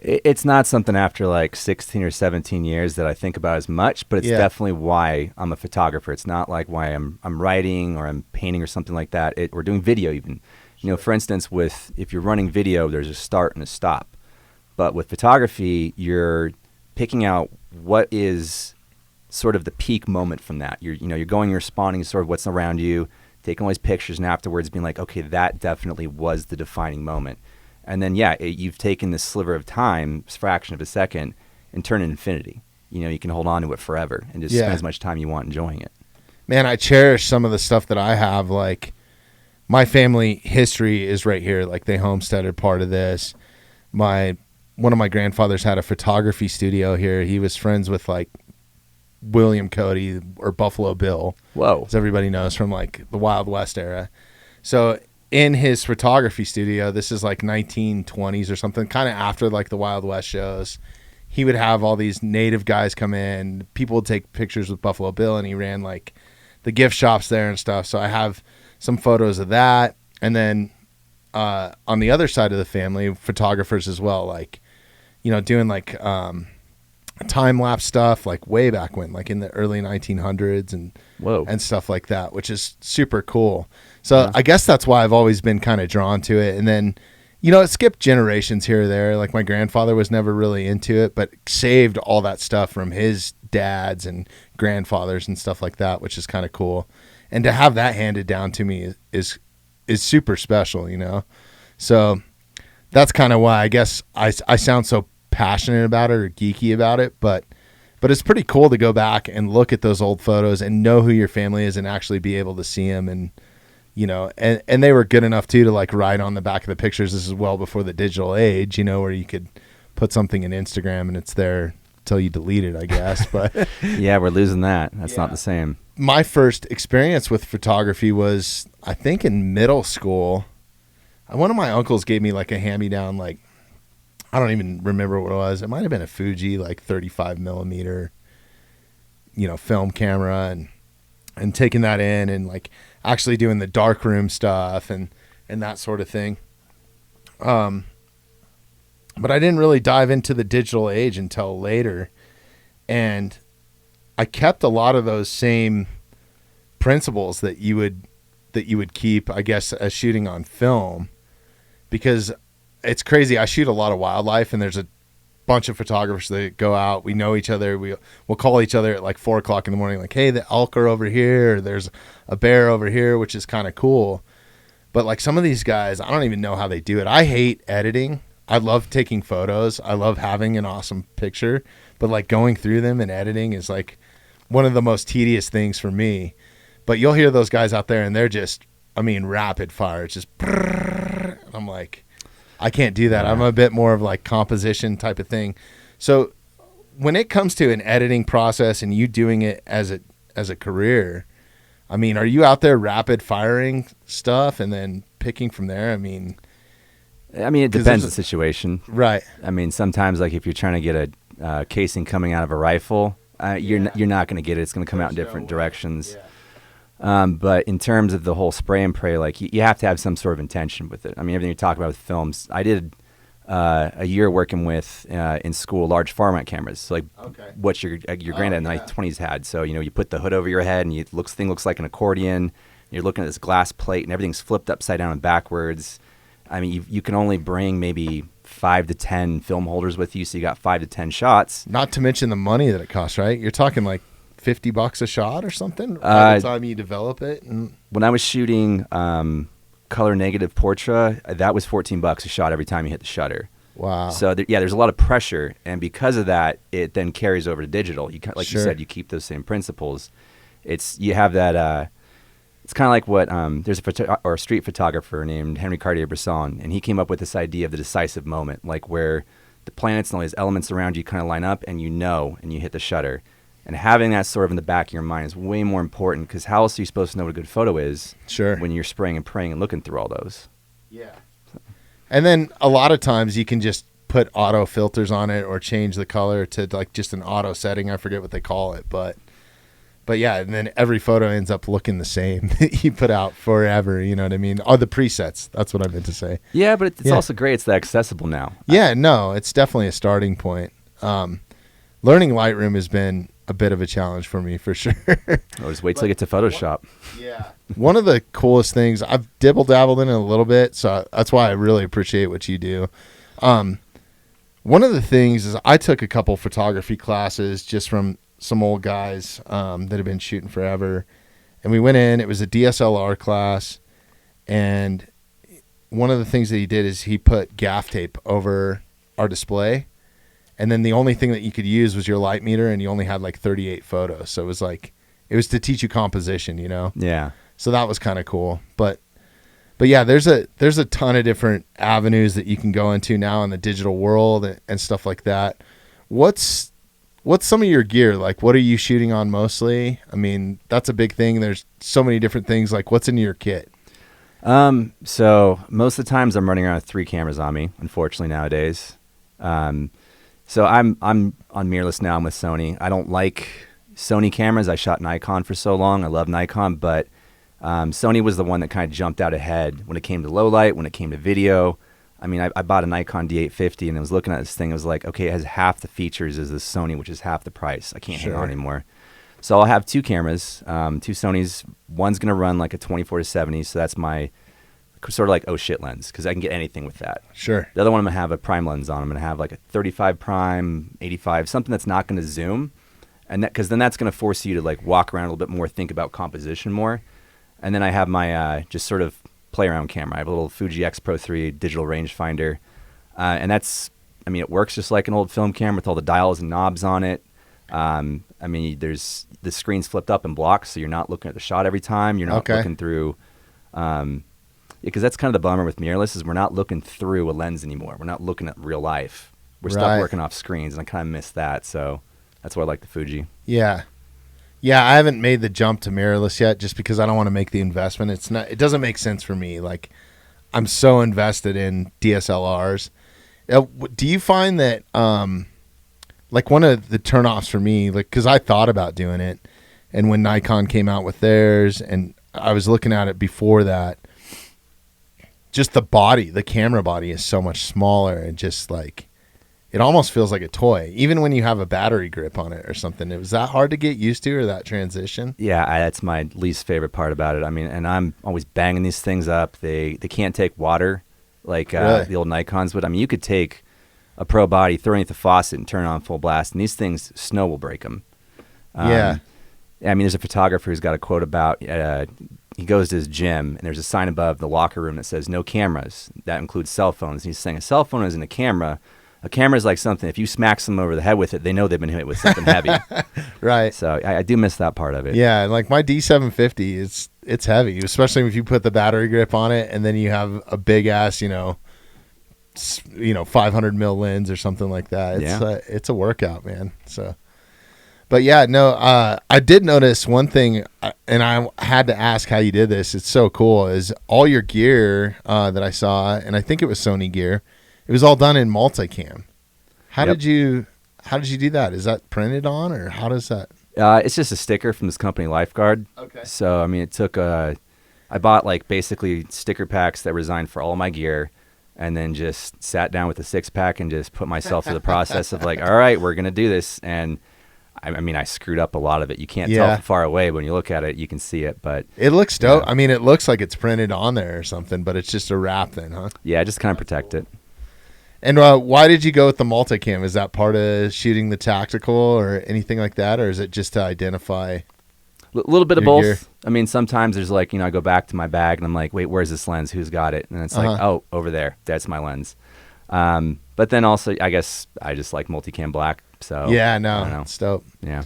[SPEAKER 3] It's not something after like 16 or 17 years that I think about as much, but it's definitely why I'm a photographer. It's not like why I'm writing or I'm painting or something like that. We're doing video even. You know, for instance, if you're running video, there's a start and a stop. But with photography, you're picking out what is sort of the peak moment from that. You're going, you're responding to sort of what's around you, taking all these pictures, and afterwards being like, okay, that definitely was the defining moment. And then, you've taken this sliver of time, this fraction of a second, and turn it infinity. You know, you can hold on to it forever and just spend as much time you want enjoying it.
[SPEAKER 1] Man, I cherish some of the stuff that I have. Like, my family history is right here. Like, they homesteaded part of this. One of my grandfathers had a photography studio here. He was friends with, like, William Cody or Buffalo Bill.
[SPEAKER 3] Whoa.
[SPEAKER 1] As everybody knows from, like, the Wild West era. So in his photography studio, this is like 1920s or something, kind of after like the Wild West shows, he would have all these native guys come in. People would take pictures with Buffalo Bill, and he ran like the gift shops there and stuff. So I have some photos of that. And then on the other side of the family, photographers as well, like, you know, doing like time-lapse stuff like way back when, like in the early 1900s and stuff like that, which is super cool. So I guess that's why I've always been kind of drawn to it. And then, you know, it skipped generations here or there. Like, my grandfather was never really into it, but saved all that stuff from his dads and grandfathers and stuff like that, which is kind of cool. And to have that handed down to me is super special, you know? So that's kind of why I guess I sound so passionate about it or geeky about it, but it's pretty cool to go back and look at those old photos and know who your family is and actually be able to see them. And, you know, and they were good enough too to like write on the back of the pictures. This is well before the digital age, you know, where you could put something in Instagram and it's there till you delete it, I guess. But
[SPEAKER 3] yeah, we're losing that. That's not the same.
[SPEAKER 1] My first experience with photography was, I think, in middle school. One of my uncles gave me like a hand-me-down, like, I don't even remember what it was. It might have been a Fuji, like 35 millimeter, you know, film camera, and taking that in and like actually doing the darkroom stuff and that sort of thing. But I didn't really dive into the digital age until later. And I kept a lot of those same principles that you would keep, I guess, as shooting on film, because it's crazy. I shoot a lot of wildlife, and there's a bunch of photographers that go out. We know each other. We'll call each other at like 4:00 in the morning, like, hey, the elk are over here. Or there's a bear over here, which is kind of cool. But like some of these guys, I don't even know how they do it. I hate editing. I love taking photos. I love having an awesome picture, but like going through them and editing is like one of the most tedious things for me. But you'll hear those guys out there, and they're just, I mean, rapid fire. It's just, I'm like, I can't do that. I'm a bit more of like composition type of thing. So when it comes to an editing process and you doing it as a career, I mean, are you out there rapid firing stuff and then picking from there? I mean,
[SPEAKER 3] it depends on the situation.
[SPEAKER 1] Right.
[SPEAKER 3] I mean, sometimes like if you're trying to get a casing coming out of a rifle, you're not going to get it. It's going to come out in different directions. Yeah. But in terms of the whole spray and pray, like you have to have some sort of intention with it. I mean, everything you talk about with films, I did a year working with in school large format cameras, so like what your granddad in the 1920s had. So you put the hood over your head, and thing looks like an accordion. You're looking at this glass plate, and everything's flipped upside down and backwards. I mean, you can only bring maybe 5 to 10 film holders with you, so you got 5 to 10 shots.
[SPEAKER 1] Not to mention the money that it costs, right? You're talking like $50 a shot or something by the time you develop it. And
[SPEAKER 3] when I was shooting color negative portrait, that was $14 a shot every time you hit the shutter.
[SPEAKER 1] Wow.
[SPEAKER 3] So there's a lot of pressure, and because of that, it then carries over to digital. You said, you keep those same principles. You have that. It's kind of like what there's a street photographer named Henry Cartier-Bresson, and he came up with this idea of the decisive moment, like where the planets and all these elements around you kind of line up, and and you hit the shutter. And having that sort of in the back of your mind is way more important, because how else are you supposed to know what a good photo is?
[SPEAKER 1] Sure.
[SPEAKER 3] When you're spraying and praying and looking through all those.
[SPEAKER 1] Yeah. And then a lot of times you can just put auto filters on it or change the color to like just an auto setting. I forget what they call it, but But yeah, and then every photo ends up looking the same that you put out forever. You know what I mean? Oh, the presets. That's what I meant to say.
[SPEAKER 3] Yeah, but it's also great. It's that accessible now.
[SPEAKER 1] Yeah, no, it's definitely a starting point. Learning Lightroom has been a bit of a challenge for me, for sure.
[SPEAKER 3] I'll just wait till I get to Photoshop.
[SPEAKER 1] Yeah. One of the coolest things, I've dibble-dabbled in it a little bit, so that's why I really appreciate what you do. One of the things is I took a couple photography classes just from some old guys that have been shooting forever. And we went in, it was a DSLR class, and one of the things that he did is he put gaff tape over our display, and then the only thing that you could use was your light meter, and you only had like 38 photos. So it was to teach you composition, you know?
[SPEAKER 3] Yeah.
[SPEAKER 1] So that was kind of cool. But yeah, there's a ton of different avenues that you can go into now in the digital world and stuff like that. What's some of your gear? Like, what are you shooting on mostly? I mean, that's a big thing. There's so many different things. Like, what's in your kit?
[SPEAKER 3] So most of the times I'm running around with 3 cameras on me, unfortunately nowadays. So I'm on mirrorless now. I'm with Sony. I don't like Sony cameras. I shot Nikon for so long. I love Nikon, but Sony was the one that kind of jumped out ahead when it came to low light, when it came to video. I mean, I bought a Nikon D850 and I was looking at this thing. I was like, okay, it has half the features as this Sony, which is half the price. I can't hang on anymore. So I'll have 2 cameras, 2 Sonys. One's going to run like a 24-70, so that's my sort of like oh shit lens, because I can get anything with that.
[SPEAKER 1] Sure.
[SPEAKER 3] The other one I'm going to have a prime lens on. I'm going to have like a 35 prime, 85, something that's not going to zoom, and that because then that's going to force you to like walk around a little bit more, think about composition more. And then I have my just sort of play around camera. I have a little Fuji X Pro 3 digital rangefinder, and that's, I mean, it works just like an old film camera with all the dials and knobs on it. I mean, there's the screen's flipped up and blocked, so you're not looking at the shot every time. You're not looking through, because that's kind of the bummer with mirrorless is we're not looking through a lens anymore. We're not looking at real life. We're stuck working off screens, and I kind of miss that. So that's why I like the Fuji.
[SPEAKER 1] Yeah. Yeah, I haven't made the jump to mirrorless yet just because I don't want to make the investment. It doesn't make sense for me. Like, I'm so invested in DSLRs. Do you find that, like, one of the turnoffs for me, like, because I thought about doing it, and when Nikon came out with theirs, and I was looking at it before that, just the camera body is so much smaller, and just like, it almost feels like a toy, even when you have a battery grip on it or something. Was that hard to get used to, or that transition?
[SPEAKER 3] Yeah, that's my least favorite part about it. I mean, and I'm always banging these things up. They can't take water like the old Nikons would. I mean, you could take a pro body, throw it at the faucet, and turn it on full blast, and these things, snow will break them.
[SPEAKER 1] Yeah.
[SPEAKER 3] I mean, there's a photographer who's got a quote about, he goes to his gym, and there's a sign above the locker room that says, no cameras. That includes cell phones. And he's saying a cell phone isn't a camera. A camera is like something, if you smack someone over the head with it, they know they've been hit with something heavy.
[SPEAKER 1] Right.
[SPEAKER 3] So I do miss that part of it.
[SPEAKER 1] Yeah, like my D750, it's heavy, especially if you put the battery grip on it, and then you have a big ass, 500 mil lens or something like that. It's a workout, man. So, but yeah, no, I did notice one thing, and I had to ask how you did this. It's so cool. Is all your gear that I saw, and I think it was Sony gear. It was all done in multicam. How did you do that? Is that printed on, or how does that?
[SPEAKER 3] It's just a sticker from this company, Lifeguard.
[SPEAKER 1] Okay.
[SPEAKER 3] So, I mean, it took I bought like basically sticker packs that were designed for all of my gear, and then just sat down with a 6-pack and just put myself through the process of like, all right, we're going to do this. And I mean, I screwed up a lot of it. You can't tell from far away, but when you look at it, you can see it. But
[SPEAKER 1] it looks dope. I mean, it looks like it's printed on there or something, but it's just a wrap then, huh?
[SPEAKER 3] Yeah, just kind of protect it.
[SPEAKER 1] And why did you go with the multicam? Is that part of shooting the tactical or anything like that, or is it just to identify?
[SPEAKER 3] A little bit of both.
[SPEAKER 1] Gear?
[SPEAKER 3] I mean, sometimes there's like, I go back to my bag and I'm like, wait, where's this lens? Who's got it? And it's like, oh, over there. That's my lens. But then also, I guess I just like multicam black. So
[SPEAKER 1] yeah, no, it's dope.
[SPEAKER 3] Yeah.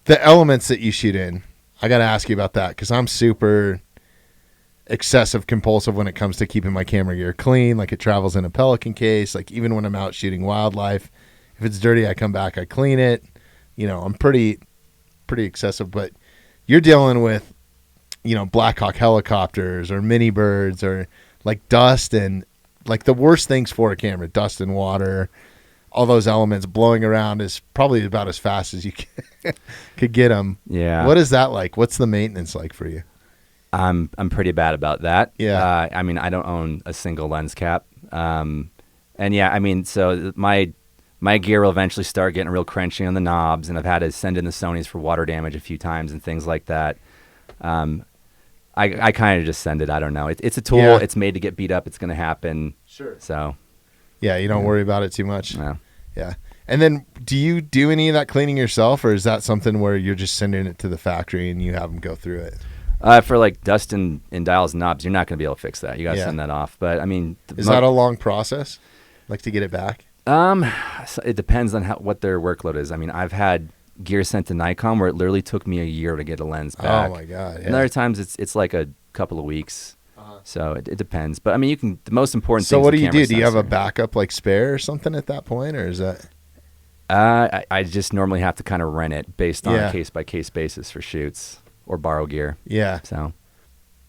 [SPEAKER 1] The elements that you shoot in, I got to ask you about that because I'm super excessive compulsive when it comes to keeping my camera gear clean. Like, it travels in a Pelican case. Like, even when I'm out shooting wildlife, if it's dirty, I come back, I clean it. I'm pretty excessive, but you're dealing with, Black Hawk helicopters or mini birds or like dust and like the worst things for a camera, dust and water, all those elements blowing around is probably about as fast as you could get them.
[SPEAKER 3] Yeah.
[SPEAKER 1] What is that like? What's the maintenance like for you?
[SPEAKER 3] I'm pretty bad about that.
[SPEAKER 1] Yeah.
[SPEAKER 3] I mean, I don't own a single lens cap. And yeah, I mean, so my gear will eventually start getting real crunchy on the knobs, and I've had to send in the Sonys for water damage a few times and things like that. I kind of just send it. I don't know. It's a tool.
[SPEAKER 1] Yeah.
[SPEAKER 3] It's made to get beat up. It's going to happen.
[SPEAKER 1] Sure.
[SPEAKER 3] So.
[SPEAKER 1] Yeah, you don't worry about it too much.
[SPEAKER 3] No.
[SPEAKER 1] Yeah. And then do you do any of that cleaning yourself, or is that something where you're just sending it to the factory and you have them go through it?
[SPEAKER 3] For like dust and dials and knobs, you're not going to be able to fix that. You got to
[SPEAKER 1] Yeah.
[SPEAKER 3] send that off. But I mean,
[SPEAKER 1] Is that a long process? Like to get it back?
[SPEAKER 3] So it depends on what their workload is. I mean, I've had gear sent to Nikon where it literally took me a year to get a lens back.
[SPEAKER 1] Oh my God. Yeah.
[SPEAKER 3] And other times it's like a couple of weeks. So it depends. But I mean, the most important
[SPEAKER 1] So
[SPEAKER 3] thing
[SPEAKER 1] what
[SPEAKER 3] is
[SPEAKER 1] do
[SPEAKER 3] the
[SPEAKER 1] you
[SPEAKER 3] camera
[SPEAKER 1] do? Do you have a
[SPEAKER 3] sensor.
[SPEAKER 1] backup like spare or something at that point, or is that?
[SPEAKER 3] I just normally have to kind of rent it based on
[SPEAKER 1] Yeah.
[SPEAKER 3] a case-by-case basis for shoots or borrow gear.
[SPEAKER 1] Yeah.
[SPEAKER 3] So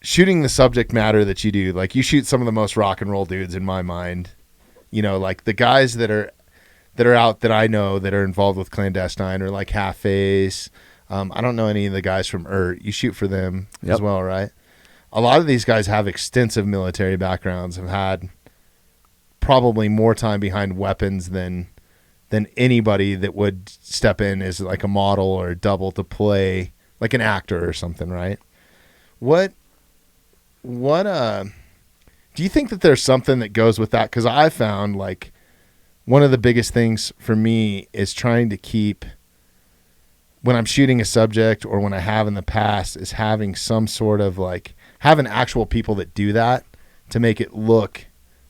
[SPEAKER 1] Shooting the subject matter that you do, like you shoot some of the most rock and roll dudes in my mind. You know, like the guys that are out that I know that are involved with Clandestine or like Half Face. I don't know any of the guys from You shoot for them as
[SPEAKER 3] Yep.
[SPEAKER 1] well, right? A lot of these guys have extensive military backgrounds, have had probably more time behind weapons than anybody that would step in as like a model or a double to play like an actor or something, right? What do you think that there's something that goes with that? Because I found like one of the biggest things for me is trying to keep, when I'm shooting a subject or when I have in the past, is having some sort of like having actual people that do that to make it look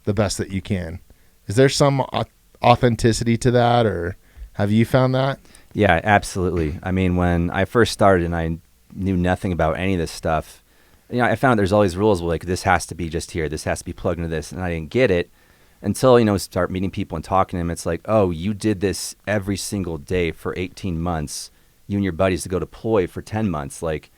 [SPEAKER 1] the best that you can. Is there some authenticity to that, or have you found that?
[SPEAKER 3] yeah, absolutely. I mean, when I first started and I knew nothing about any of this stuff, I found there's all these rules where like this has to be just here, this has to be plugged into this, and I didn't get it until start meeting people and talking to them. It's like, oh, you did this every single day for 18 months. You and your buddies to go deploy for 10 months. Like,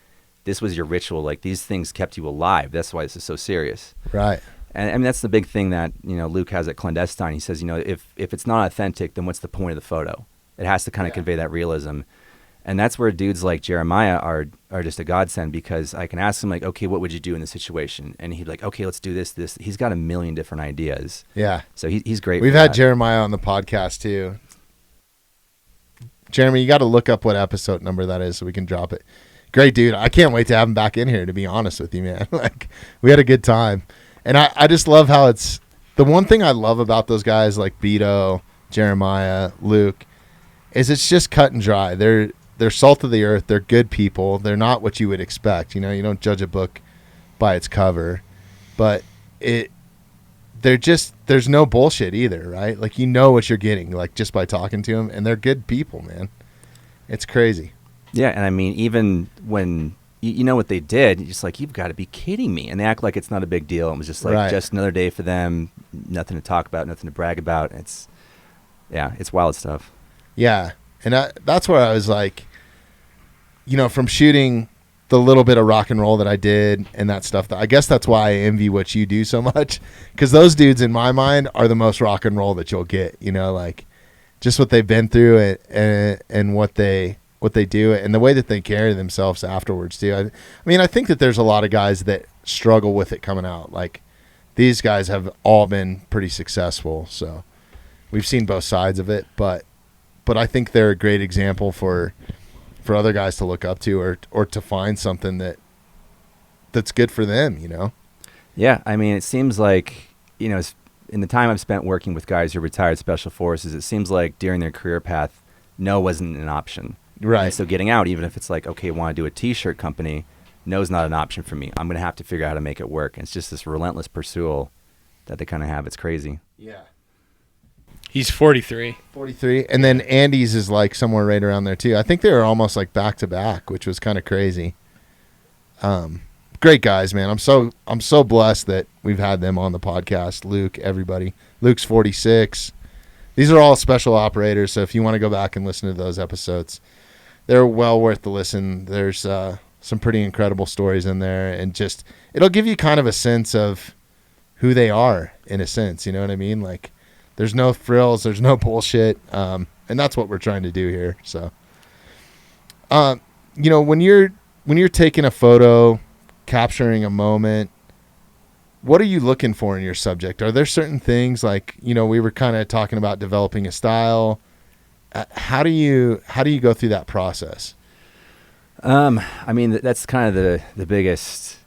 [SPEAKER 3] this was your ritual. Like, these things kept you alive. That's why this is so serious.
[SPEAKER 1] Right.
[SPEAKER 3] And I mean, that's the big thing that Luke has at Clandestine. He says, if it's not authentic, then what's the point of the photo? It has to kind of convey that realism. And that's where dudes like Jeremiah are just a godsend, because I can ask him, like, okay, what would you do in this situation? And he'd be like, okay, let's do this. He's got a million different ideas.
[SPEAKER 1] Yeah.
[SPEAKER 3] So he's great.
[SPEAKER 1] We've
[SPEAKER 3] for
[SPEAKER 1] had
[SPEAKER 3] that.
[SPEAKER 1] Jeremiah on the podcast too. Jeremy, you got to look up what episode number that is so we can drop it. Great dude. I can't wait to have him back in here, to be honest with you, man. Like, we had a good time. And I just love how it's the one thing I love about those guys like Beto, Jeremiah, Luke, is it's just cut and dry. They're salt of the earth. They're good people. They're not what you would expect. You don't judge a book by its cover, but there's no bullshit either, right? Like, what you're getting, like, just by talking to them, and they're good people, man. It's crazy.
[SPEAKER 3] Yeah, and I mean, even when you know what they did, you're just like, you've got to be kidding me. And they act like it's not a big deal. It was just like just another day for them, nothing to talk about, nothing to brag about. It's wild stuff.
[SPEAKER 1] Yeah, and that's where I was like, from shooting the little bit of rock and roll that I did and that stuff, I guess that's why I envy what you do so much, because those dudes in my mind are the most rock and roll that you'll get, like just what they've been through and what they do and the way that they carry themselves afterwards too. I mean, I think that there's a lot of guys that struggle with it coming out. Like, these guys have all been pretty successful, so we've seen both sides of it, but I think they're a great example for other guys to look up to, or to find something that's good for them,
[SPEAKER 3] Yeah, I mean, it seems like, in the time I've spent working with guys who are retired special forces, it seems like during their career path, no wasn't an option.
[SPEAKER 1] Right.
[SPEAKER 3] And so getting out, even if it's like, okay, I want to do a T-shirt company, no's not an option for me. I'm going to have to figure out how to make it work. And it's just this relentless pursuit that they kind of have. It's crazy.
[SPEAKER 1] Yeah.
[SPEAKER 2] He's 43.
[SPEAKER 1] 43. And then Andy's is like somewhere right around there too. I think they were almost like back to back, which was kind of crazy. Great guys, man. I'm so blessed that we've had them on the podcast. Luke, everybody. Luke's 46. These are all special operators, so if you want to go back and listen to those episodes, they're well worth the listen. There's some pretty incredible stories in there, and just it'll give you kind of a sense of who they are, in a sense. You know what I mean? Like There's no frills. There's no bullshit. And that's what we're trying to do here. So, when you're taking a photo, capturing a moment, what are you looking for in your subject? Are there certain things like, we were kind of talking about developing a style. How do you go through that process?
[SPEAKER 3] That's kind of the biggest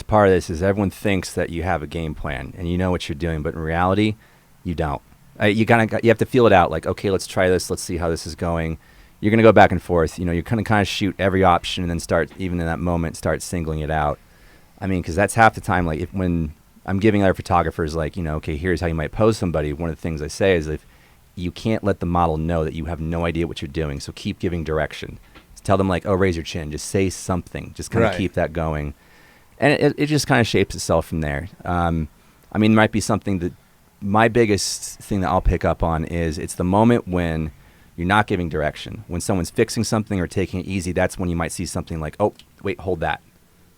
[SPEAKER 3] part of this is everyone thinks that you have a game plan and you know what you're doing, but in reality, you don't. You have to feel it out. Like, okay, let's try this. Let's see how this is going. You're going to go back and forth. You're going to kind of shoot every option and then start, even in that moment, start singling it out. Because that's half the time. Like when I'm giving other photographers, like, okay, here's how you might pose somebody. One of the things I say is if you can't let the model know that you have no idea what you're doing, so keep giving direction. Tell them like, oh, raise your chin. Just say something. Just kind of keep that going. And it just kind of shapes itself from there. It might be something that my biggest thing that I'll pick up on is it's the moment when you're not giving direction. When someone's fixing something or taking it easy, that's when you might see something like, oh, wait, hold that.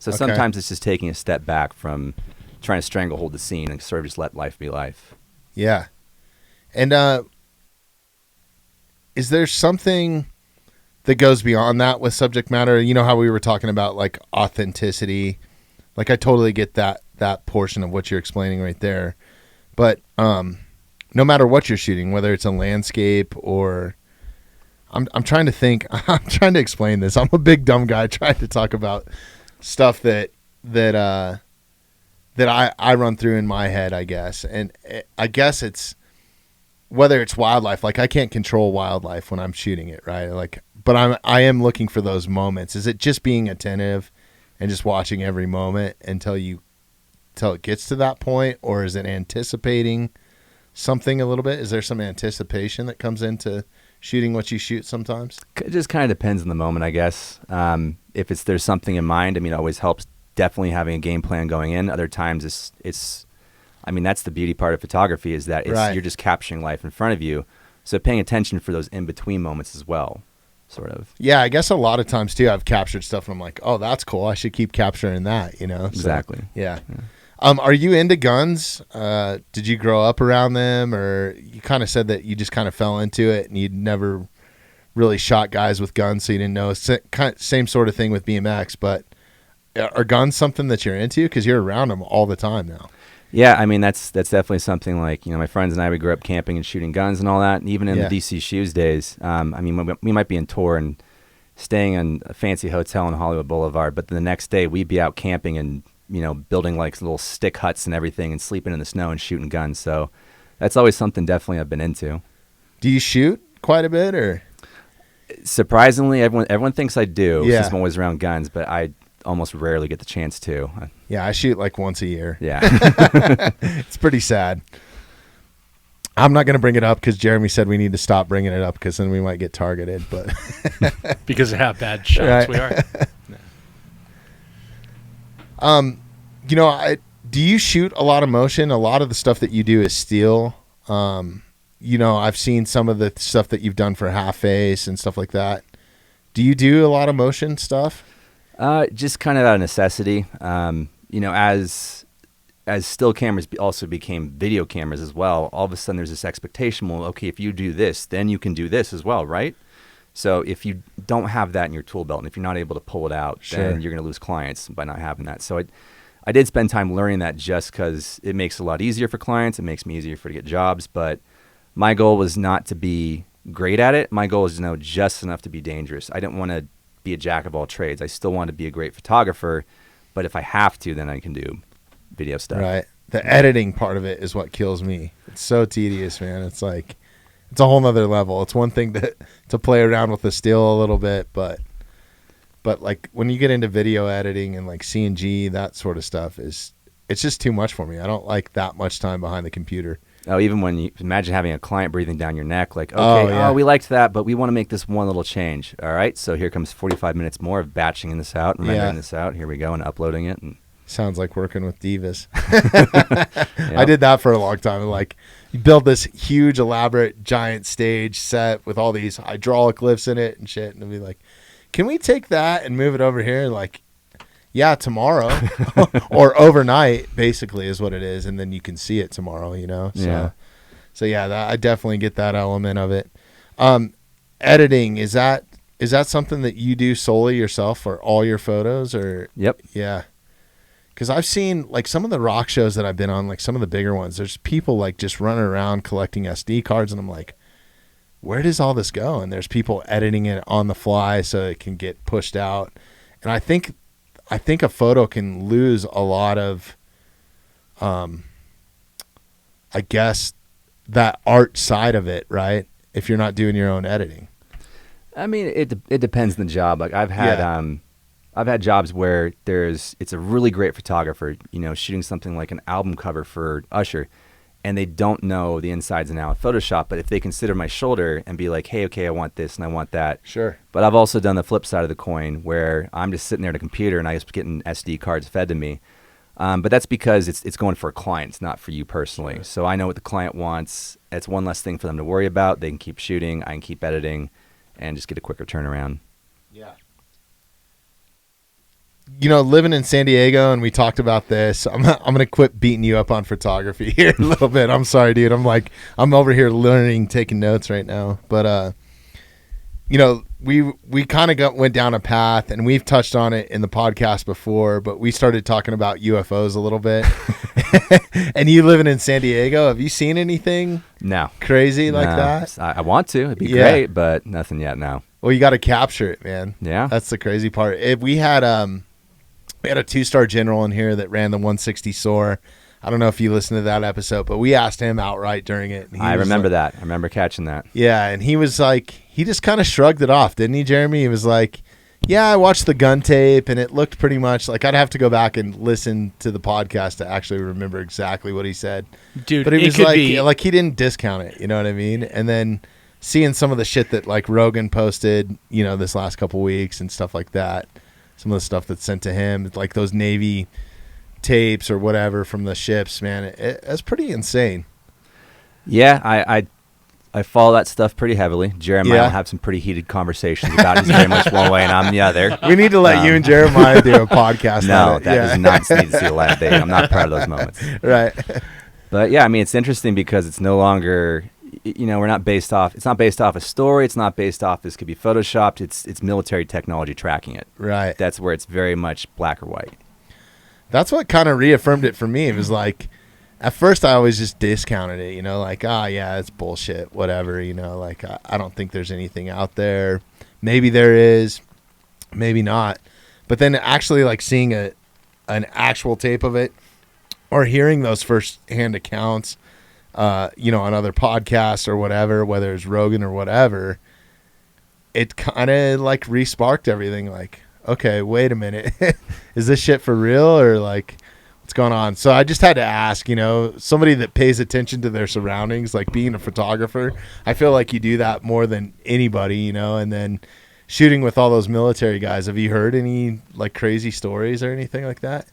[SPEAKER 3] So sometimes it's just taking a step back from trying to stranglehold the scene and sort of just let life be life.
[SPEAKER 1] Yeah. And is there something that goes beyond that with subject matter? You know how we were talking about like authenticity? Like I totally get that portion of what you're explaining right there. But no matter what you're shooting, whether it's a landscape or I'm trying to think, I'm trying to explain this. I'm a big dumb guy trying to talk about stuff that I run through in my head, I guess. And I guess it's whether it's wildlife, like I can't control wildlife when I'm shooting it, right? Like, but I am looking for those moments. Is it just being attentive and just watching every moment until it gets to that point, or is it anticipating something a little bit? Is there some anticipation that comes into shooting what you shoot sometimes?
[SPEAKER 3] It just kind of depends on the moment, I guess. If there's something in mind, it always helps definitely having a game plan going in. Other times it's that's the beauty part of photography is that you're just capturing life in front of you. So paying attention for those in-between moments as well, sort of. Yeah,
[SPEAKER 1] I guess a lot of times too, I've captured stuff and I'm like, oh, that's cool. I should keep capturing that, So,
[SPEAKER 3] exactly.
[SPEAKER 1] Yeah. Are you into guns? Did you grow up around them, or you kind of said that you just kind of fell into it and you'd never really shot guys with guns, so you didn't know? Same sort of thing with BMX, but are guns something that you're into? Because you're around them all the time now.
[SPEAKER 3] Yeah, that's definitely something like, my friends and I, we grew up camping and shooting guns and all that. And even in the DC Shoes days, we might be in tour and staying in a fancy hotel on Hollywood Boulevard, but then the next day we'd be out camping and building like little stick huts and everything and sleeping in the snow and shooting guns. So that's always something definitely I've been into.
[SPEAKER 1] Do you shoot quite a bit, or?
[SPEAKER 3] Surprisingly, everyone thinks I do since I'm always around guns, but I almost rarely get the chance to.
[SPEAKER 1] Yeah, I shoot like once a year.
[SPEAKER 3] Yeah.
[SPEAKER 1] It's pretty sad. I'm not going to bring it up because Jeremy said we need to stop bringing it up because then we might get targeted. But
[SPEAKER 2] because of how bad shots we are.
[SPEAKER 1] Do you shoot a lot of motion? A lot of the stuff that you do is still. I've seen some of the stuff that you've done for Half Face and stuff like that. Do you do a lot of motion stuff?
[SPEAKER 3] Just kind of out of necessity. As still cameras also became video cameras as well, all of a sudden there's this expectation, well, okay, if you do this, then you can do this as well, right? So if you don't have that in your tool belt and if you're not able to pull it out, then you're going to lose clients by not having that. So I did spend time learning that just because it makes it a lot easier for clients. It makes me easier to get jobs. But my goal was not to be great at it. My goal is to know just enough to be dangerous. I didn't want to be a jack of all trades. I still want to be a great photographer. But if I have to, then I can do video stuff.
[SPEAKER 1] Right. The editing part of it is what kills me. It's so tedious, man. It's like, it's a whole nother level. It's one thing to play around with the still a little bit, but like when you get into video editing and like CNG, that sort of stuff it's just too much for me. I don't like that much time behind the computer.
[SPEAKER 3] Oh, even when you imagine having a client breathing down your neck, like, okay, we liked that, but we want to make this one little change. All right, so here comes 45 minutes more of batching this out and rendering this out. Here we go, and uploading it. And
[SPEAKER 1] sounds like working with divas. I did that for a long time. Like, you build this huge, elaborate, giant stage set with all these hydraulic lifts in it and shit, and it'd be like, can we take that and move it over here? Like, yeah, tomorrow or overnight, basically, is what it is, and then you can see it tomorrow. So So yeah, I definitely get that element of it. Editing, is that something that you do solely yourself for all your photos, or?
[SPEAKER 3] Yep.
[SPEAKER 1] Yeah. Because I've seen like some of the rock shows that I've been on, like some of the bigger ones, there's people like just running around collecting SD cards, and I'm like, where does all this go? And there's people editing it on the fly so it can get pushed out. And I think a photo can lose a lot of, I guess, that art side of it, right? If you're not doing your own editing.
[SPEAKER 3] I mean, it depends on the job. Like I've had jobs where it's a really great photographer, shooting something like an album cover for Usher, and they don't know the insides and outs of Photoshop. But if they consider my shoulder and be like, hey, okay, I want this and I want that.
[SPEAKER 1] Sure.
[SPEAKER 3] But I've also done the flip side of the coin where I'm just sitting there at a computer and I just getting SD cards fed to me. But that's because it's going for a client, it's not for you personally. Sure. So I know what the client wants. It's one less thing for them to worry about. They can keep shooting, I can keep editing, and just get a quicker turnaround.
[SPEAKER 1] Yeah. Living in San Diego, and we talked about this. I'm gonna quit beating you up on photography here a little bit. I'm sorry, dude. I'm over here learning, taking notes right now. But we kind of went down a path, and we've touched on it in the podcast before. But we started talking about UFOs a little bit. And you living in San Diego, have you seen anything?
[SPEAKER 3] No.
[SPEAKER 1] Crazy like that?
[SPEAKER 3] I want to. It'd be great, but nothing yet. No.
[SPEAKER 1] Well, you got to capture it, man.
[SPEAKER 3] Yeah.
[SPEAKER 1] That's the crazy part. We had a 2-star general in here that ran the 160 SOAR. I don't know if you listened to that episode, but we asked him outright during it.
[SPEAKER 3] I remember that. I remember catching that.
[SPEAKER 1] Yeah, and he was like, he just kind of shrugged it off, didn't he, Jeremy? He was like, yeah, I watched the gun tape, and it looked pretty much like, I'd have to go back and listen to the podcast to actually remember exactly what he said.
[SPEAKER 2] Dude,
[SPEAKER 1] but it was like he didn't discount it, you know what I mean? And then seeing some of the shit that like Rogan posted, this last couple weeks and stuff like that. Some of the stuff that's sent to him, like those Navy tapes or whatever from the ships, man, it's pretty insane.
[SPEAKER 3] Yeah, I follow that stuff pretty heavily. Jeremiah will have some pretty heated conversations about it. He's very much one way and I'm the other.
[SPEAKER 1] We need to let you and Jeremiah do a podcast.
[SPEAKER 3] No, that does not need to see the light of day. I'm not proud of those moments.
[SPEAKER 1] Right.
[SPEAKER 3] But yeah, I mean, it's interesting because it's no longer, we're not based off. It's not based off a story. It's not based off. This could be photoshopped. It's military technology tracking it.
[SPEAKER 1] Right.
[SPEAKER 3] That's where it's very much black or white.
[SPEAKER 1] That's what kind of reaffirmed it for me. It was like, at first I always just discounted it. Like, yeah, it's bullshit. Whatever. Like I don't think there's anything out there. Maybe there is, maybe not. But then actually like seeing an actual tape of it, or hearing those first-hand accounts. On other podcasts or whatever, whether it's Rogan or whatever, it kind of like re-sparked everything. Like, okay, wait a minute. Is this shit for real, or like what's going on? So I just had to ask, somebody that pays attention to their surroundings, like being a photographer, I feel like you do that more than anybody, and then shooting with all those military guys. Have you heard any like crazy stories or anything like that?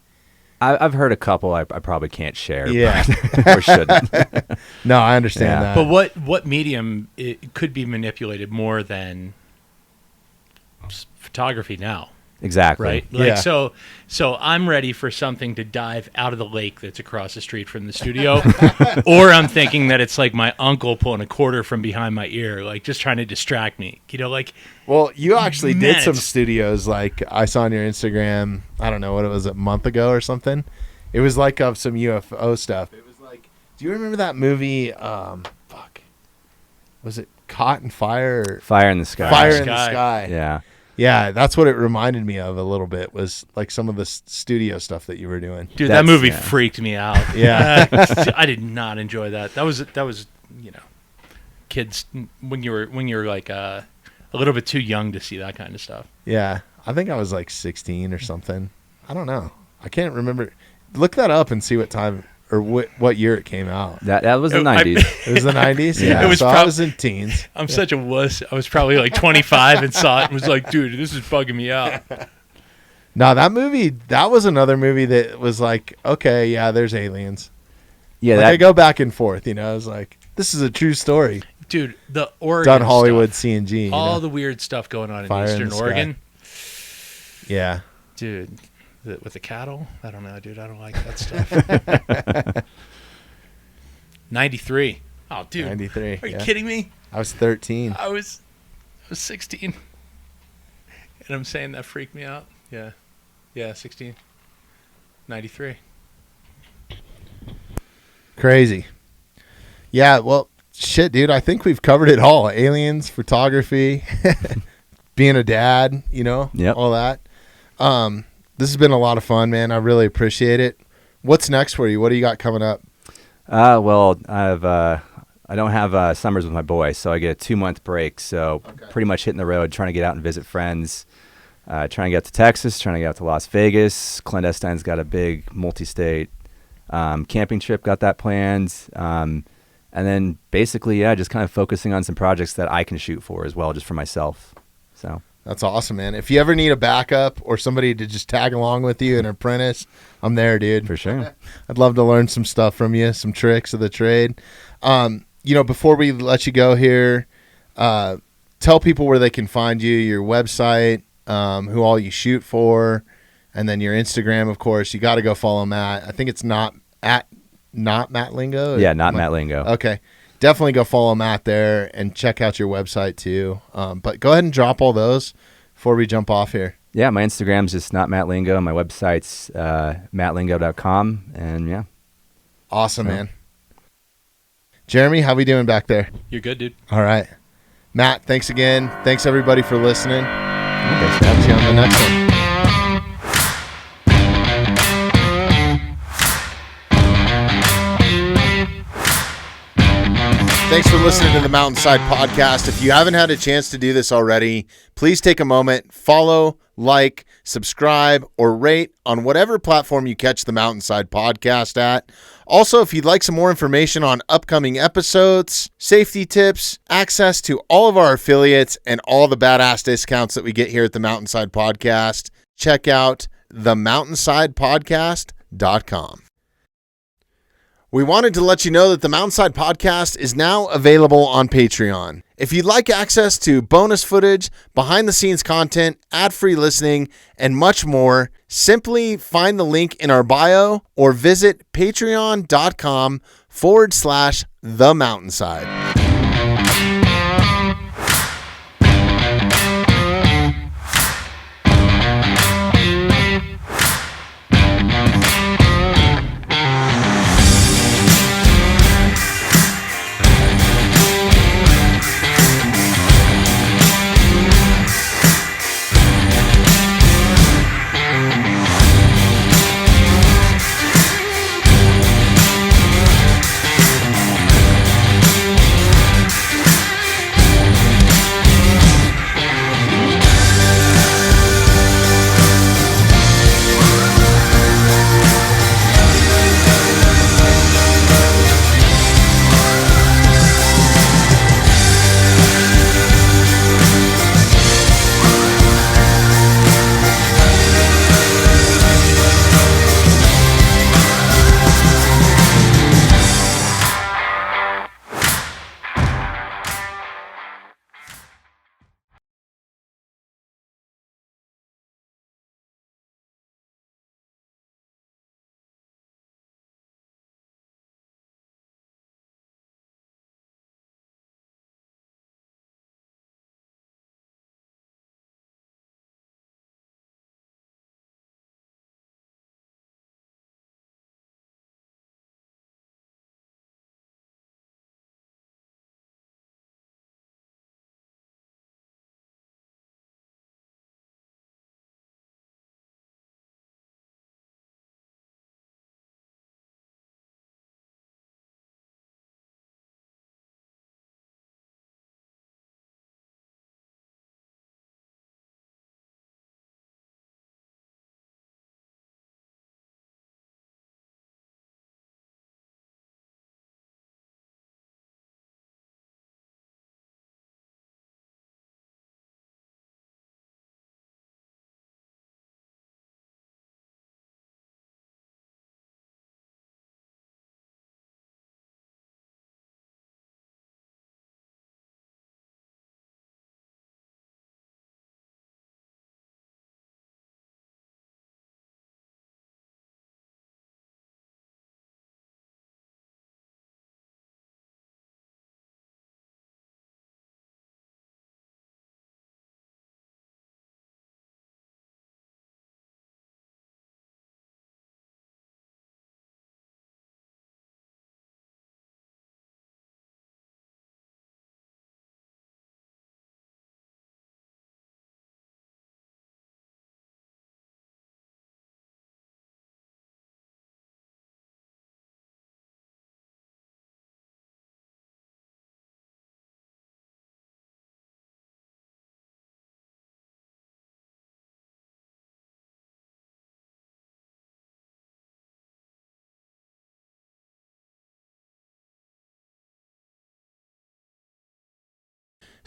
[SPEAKER 3] I've heard a couple I probably can't share.
[SPEAKER 1] Yeah.
[SPEAKER 3] Or shouldn't.
[SPEAKER 1] No, I understand that.
[SPEAKER 2] But what medium it could be manipulated more than photography now?
[SPEAKER 3] Exactly.
[SPEAKER 2] Right? Like, so I'm ready for something to dive out of the lake that's across the street from the studio. Or I'm thinking that it's like my uncle pulling a quarter from behind my ear, like just trying to distract me.
[SPEAKER 1] Well, you actually did some studios, like I saw on your Instagram, I don't know what it was, a month ago or something. It was like of some UFO stuff. It was like, do you remember that movie, was it Caught in Fire?
[SPEAKER 3] Fire in the Sky.
[SPEAKER 1] Fire in the Sky.
[SPEAKER 3] Yeah.
[SPEAKER 1] Yeah, that's what it reminded me of a little bit, was like some of the studio stuff that you were doing.
[SPEAKER 2] Dude, that movie freaked me out.
[SPEAKER 1] Yeah.
[SPEAKER 2] I did not enjoy that. That was kids when you were like a little bit too young to see that kind of stuff.
[SPEAKER 1] Yeah. I think I was like 16 or something. I don't know. I can't remember. Look that up and see what time or what year it came out.
[SPEAKER 3] That was the 90s.
[SPEAKER 1] It was the 90s?
[SPEAKER 3] Yeah.
[SPEAKER 1] It was I was in teens.
[SPEAKER 2] I'm such a wuss. I was probably like 25 and saw it and was like, dude, this is bugging me out.
[SPEAKER 1] No, that was another movie that was like, okay, yeah, there's aliens.
[SPEAKER 3] Yeah,
[SPEAKER 1] like I go back and forth, I was like, this is a true story.
[SPEAKER 2] Dude, the Oregon
[SPEAKER 1] done Hollywood
[SPEAKER 2] stuff,
[SPEAKER 1] CNG.
[SPEAKER 2] all the weird stuff going on
[SPEAKER 1] Fire
[SPEAKER 2] in Eastern Oregon.
[SPEAKER 1] Yeah.
[SPEAKER 2] Dude, with the cattle? I don't know, dude. I don't like that stuff. 93. Oh, dude.
[SPEAKER 1] 93.
[SPEAKER 2] Are you kidding me?
[SPEAKER 1] I was 13.
[SPEAKER 2] I was 16. And I'm saying that freaked me out. Yeah. Yeah, 16. 93.
[SPEAKER 1] Crazy. Yeah, well, shit, dude. I think we've covered it all. Aliens, photography, being a dad,
[SPEAKER 3] Yep.
[SPEAKER 1] all that. This has been a lot of fun, man. I really appreciate it. What's next for you? What do you got coming up?
[SPEAKER 3] Well, I don't have summers with my boy, so I get a 2-month break. So pretty much hitting the road, trying to get out and visit friends. Trying to get to Texas, trying to get out to Las Vegas. Clandestine's got a big multi-state camping trip, got that planned. And then basically, just kind of focusing on some projects that I can shoot for as well, just for myself. So
[SPEAKER 1] That's awesome, man. If you ever need a backup or somebody to just tag along with you, an apprentice, I'm there, dude.
[SPEAKER 3] for sure.
[SPEAKER 1] I'd love to learn some stuff from you, some tricks of the trade. Before we let you go here, tell people where they can find you, your website, who all you shoot for, and then your Instagram, of course. You got to go follow Matt. I think it's not Matt Lingo.
[SPEAKER 3] Yeah, not Matt Lingo.
[SPEAKER 1] Okay. Definitely go follow Matt there and check out your website too. But go ahead and drop all those before we jump off here.
[SPEAKER 3] Yeah, my Instagram's just not Matt Lingo. My website's mattlingo.com. And yeah.
[SPEAKER 1] Awesome, man. Jeremy, how we doing back there?
[SPEAKER 2] You're good, dude.
[SPEAKER 1] All right. Matt, thanks again. Thanks, everybody, for listening.
[SPEAKER 3] Thanks for having
[SPEAKER 1] See
[SPEAKER 3] me.
[SPEAKER 1] you on the next one. Thanks for listening to the Mountainside Podcast. If you haven't had a chance to do this already, please take a moment, follow, like, subscribe, or rate on whatever platform you catch the Mountainside Podcast at. Also, if you'd like some more information on upcoming episodes, safety tips, access to all of our affiliates, and all the badass discounts that we get here at the Mountainside Podcast, check out themountainsidepodcast.com. We wanted to let you know that the Mountainside Podcast is now available on Patreon. If you'd like access to bonus footage, behind-the-scenes content, ad-free listening, and much more, simply find the link in our bio or visit patreon.com/themountainside.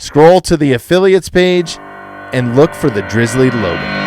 [SPEAKER 1] Scroll to the affiliates page and look for the Drizzly logo.